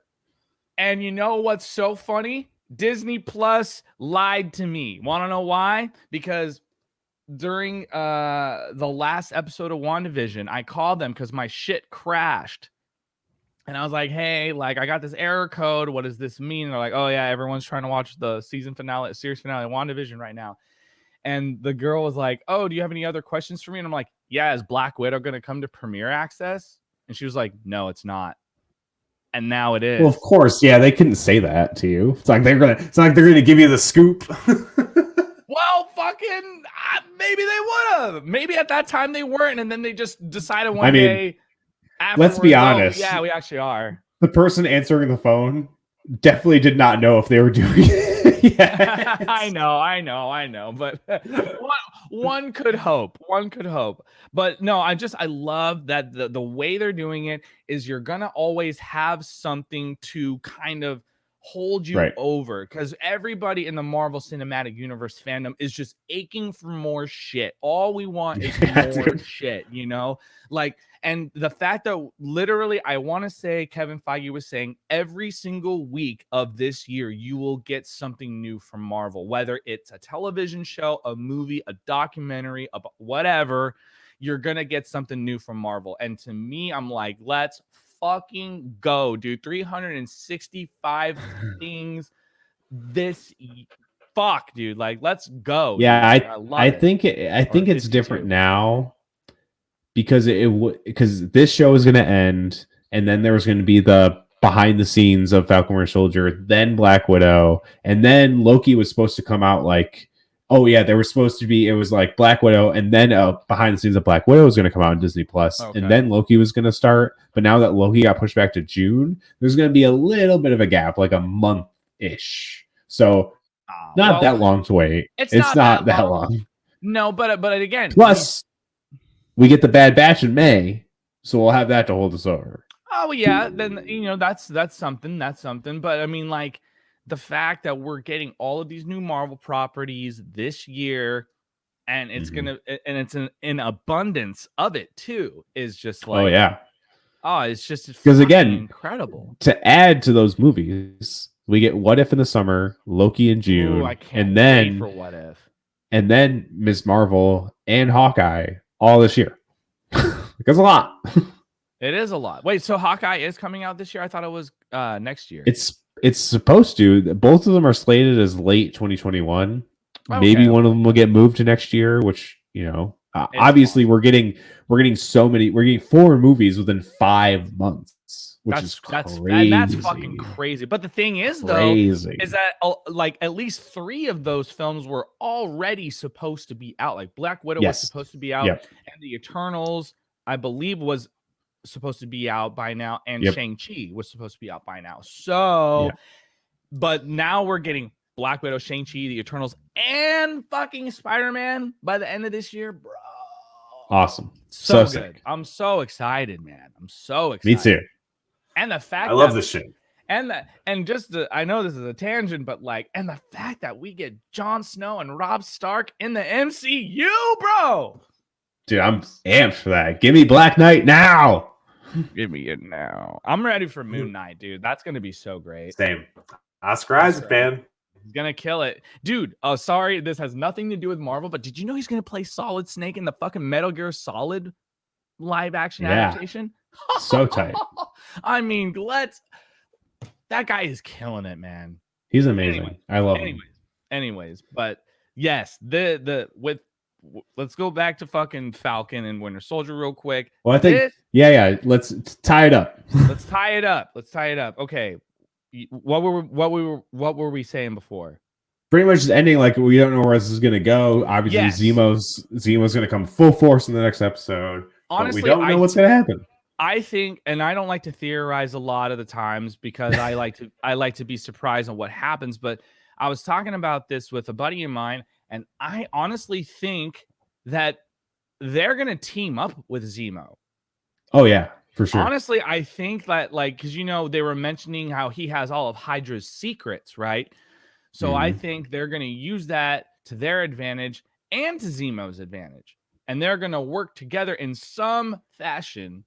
And you know what's so funny? Disney Plus lied to me. Want to know why? Because during the last episode of WandaVision, I called them because my shit crashed. And I was like, hey, like, I got this error code. What does this mean? And they're like, oh, yeah, everyone's trying to watch the series finale of WandaVision right now. And the girl was like, oh, do you have any other questions for me? And I'm like, yeah, is Black Widow going to come to Premiere Access? And she was like, no, it's not. And now it is. Well, of course, yeah, they couldn't say that to you. It's not like they're gonna give you the scoop. Well, fucking, maybe they would have. Maybe at that time they weren't, and then they just decided day. Let's be honest. Yeah, we actually are. The person answering the phone definitely did not know if they were doing it. Yes. I know. But one could hope. But no, I love that the way they're doing it is you're gonna always have something to kind of hold you over, because everybody in the Marvel Cinematic Universe fandom is just aching for more shit. All we want is more shit, you know? Like, and the fact that literally, I want to say Kevin Feige was saying every single week of this year, you will get something new from Marvel, whether it's a television show, a movie, a documentary, whatever, you're going to get something new from Marvel. And to me, I'm like, let's fucking go, dude. 365 things this fuck, dude. Like, let's go. Yeah, dude. I think it's different now because because this show is going to end, and then there was going to be the behind the scenes of Falcon Winter Soldier, then Black Widow, and then Loki was supposed to come out like, oh yeah, there was supposed to be, it was like Black Widow, and then behind the scenes of Black Widow was going to come out on Disney Plus, and then Loki was going to start. But now that Loki got pushed back to June, there's going to be a little bit of a gap, like a month-ish. So not that long to wait. It's not that long. No, but again, plus we get the Bad Batch in May, so we'll have that to hold us over. Oh yeah, then that's something. But I mean, like, the fact that we're getting all of these new Marvel properties this year, and it's it's in abundance of it too, is just like, it's just because again, incredible. To add to those movies, we get What If in the summer, Loki in June, and then for What If, and then Ms. Marvel and Hawkeye all this year. That's a lot. It is a lot. Wait, so Hawkeye is coming out this year? I thought it was next year. It's supposed to. Both of them are slated as late 2021. Maybe one of them will get moved to next year, which, obviously we're getting 4 movies within 5 months, which is crazy. That's fucking crazy. But the thing is, though, is that like at least 3 of those films were already supposed to be out. Like Black Widow was supposed to be out, and the Eternals, I believe, was supposed to be out by now, and Shang-Chi was supposed to be out by now. So, but now we're getting Black Widow, Shang-Chi, the Eternals, and fucking Spider-Man by the end of this year, bro. Awesome. So good. Sick. I'm so excited, man. I'm so excited. Me too. And the fact I love this shit. I know this is a tangent, but like, and the fact that we get Jon Snow and Robb Stark in the MCU, bro. Dude, I'm amped for that. Give me Black Knight now. Give me it now. I'm ready for Moon Knight, dude. That's gonna be so great. Same. Oscar Isaac, man. He's gonna kill it, dude. Oh, sorry, this has nothing to do with Marvel, but did you know he's gonna play Solid Snake in the fucking Metal Gear Solid live action adaptation? So tight. I mean, that guy is killing it, man. He's amazing. I love him. Anyways, but yes, let's go back to fucking Falcon and Winter Soldier real quick. Well, I think let's tie it up. Let's tie it up. Okay. What were we saying before? Pretty much just ending like we don't know where this is going to go. Obviously, Zemo's going to come full force in the next episode. Honestly, but we don't know what's going to happen. I think, and I don't like to theorize a lot of the times because I like to be surprised on what happens. But I was talking about this with a buddy of mine, and I honestly think that they're going to team up with Zemo. Oh, yeah, for sure. Honestly, I think that, like, because, they were mentioning how he has all of Hydra's secrets, right? So I think they're going to use that to their advantage and to Zemo's advantage. And they're going to work together in some fashion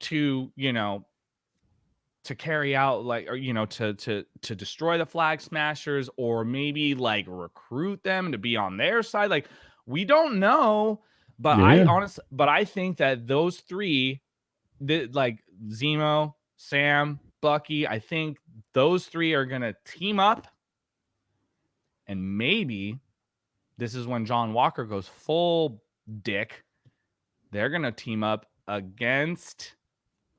to, to carry out, like, or, to destroy the Flag Smashers, or maybe like recruit them to be on their side. Like, We don't know, but I think that those three, like Zemo, Sam, Bucky, I think those three are gonna team up, and maybe this is when John Walker goes full dick. They're gonna team up against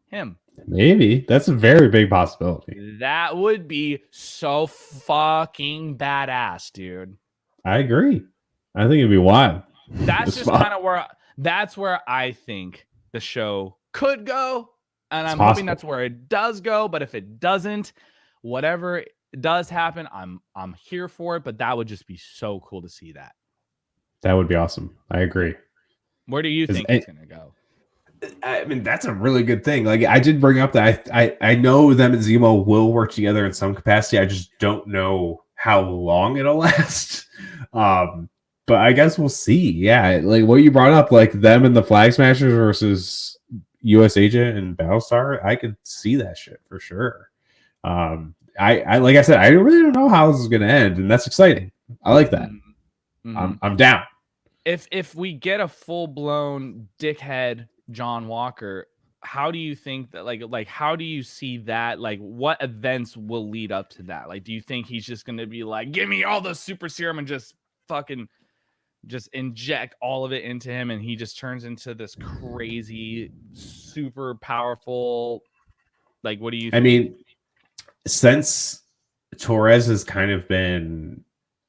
him. Maybe. That's a very big possibility. That would be so fucking badass, dude. I agree. I think it'd be wild. That's just kind of where I think the show could go. And I'm hoping that's where it does go. But if it doesn't, whatever does happen, I'm here for it. But that would just be so cool to see that. That would be awesome. I agree. Where do you think it's gonna go? I mean, that's a really good thing. Like, I did bring up that I know them and Zemo will work together in some capacity. I just don't know how long it'll last. But I guess we'll see. Yeah, like what you brought up, like them and the Flag Smashers versus U.S. Agent and Battlestar. I could see that shit for sure. I like I said, I really don't know how this is gonna end, and that's exciting. I like that. Mm-hmm. I'm down. If we get a full blown dickhead John Walker, how do you think that like how do you see that? Like, what events will lead up to that? Like, do you think he's just gonna be like, give me all the super serum and just fucking just inject all of it into him, and he just turns into this crazy super powerful, like, what do you think? I mean, since Torres has kind of been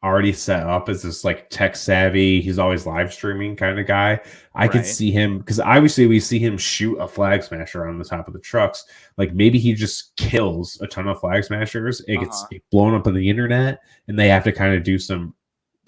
already set up as this like tech savvy, he's always live streaming kind of guy. I could see him, because obviously we see him shoot a Flag Smasher on the top of the trucks. Like, maybe he just kills a ton of Flag Smashers. It gets blown up on the internet, and they have to kind of do some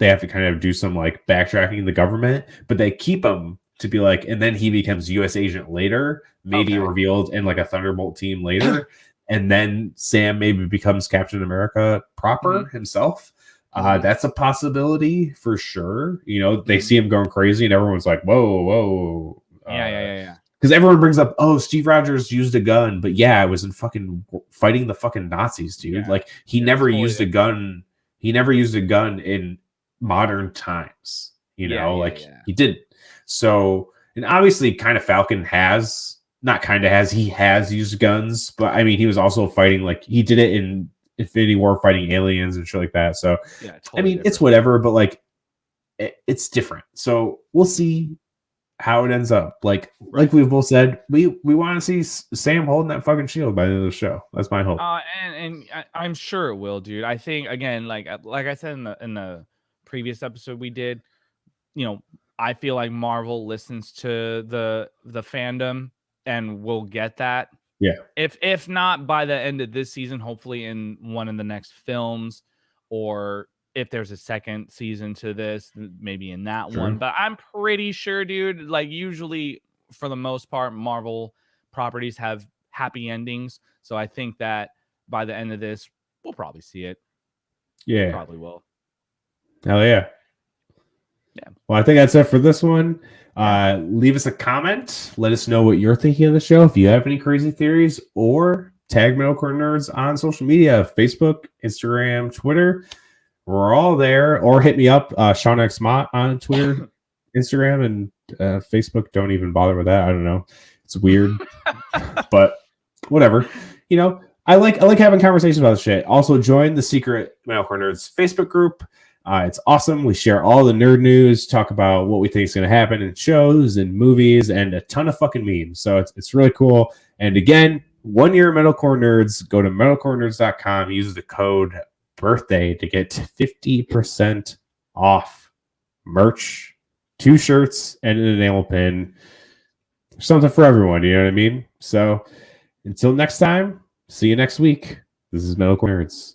like backtracking the government, but they keep him to be like, and then he becomes U.S. agent later, maybe revealed in like a Thunderbolt team later, and then Sam maybe becomes Captain America proper himself. That's a possibility for sure. You know, they see him going crazy, and everyone's like, "Whoa!" Yeah. Because everyone brings up, "Oh, Steve Rogers used a gun," but yeah, it was in fucking fighting the fucking Nazis, dude. Yeah. Like, he never used a gun. He never used a gun in modern times. You know, he didn't. So, and obviously, kind of Falcon has he has used guns, but I mean, he was also fighting, like, he did it in Infinity War, fighting aliens and shit like that. So totally, I mean, it's whatever, but like it's different. So we'll see how it ends up. Like we've both said, we want to see Sam holding that fucking shield by the end of the show. That's my hope. And I'm sure it will, dude. I think, again, like I said in the previous episode we did, you know, I feel like Marvel listens to the fandom, and we'll get that. Yeah. If not by the end of this season, hopefully in one of the next films, or if there's a second season to this, maybe in that one. But I'm pretty sure, dude, like, usually for the most part, Marvel properties have happy endings. So I think that by the end of this, we'll probably see it. Yeah. We probably will. Hell yeah. Yeah. Well, I think that's it for this one. Leave us a comment. Let us know what you're thinking of the show. If you have any crazy theories, or tag Metalcore Nerds on social media, Facebook, Instagram, Twitter. We're all there. Or hit me up, Sean X Mott on Twitter, Instagram, and Facebook. Don't even bother with that. I don't know. It's weird, but whatever. You know, I like having conversations about this shit. Also, join the secret Metalcore Nerds Facebook group. It's awesome. We share all the nerd news, talk about what we think is going to happen in shows and movies, and a ton of fucking memes. So it's really cool. And again, 1 year Metalcore Nerds. Go to metalcorenerds.com. Use the code BIRTHDAY to get 50% off merch, 2 shirts, and an enamel pin. Something for everyone, you know what I mean? So until next time, see you next week. This is Metalcore Nerds.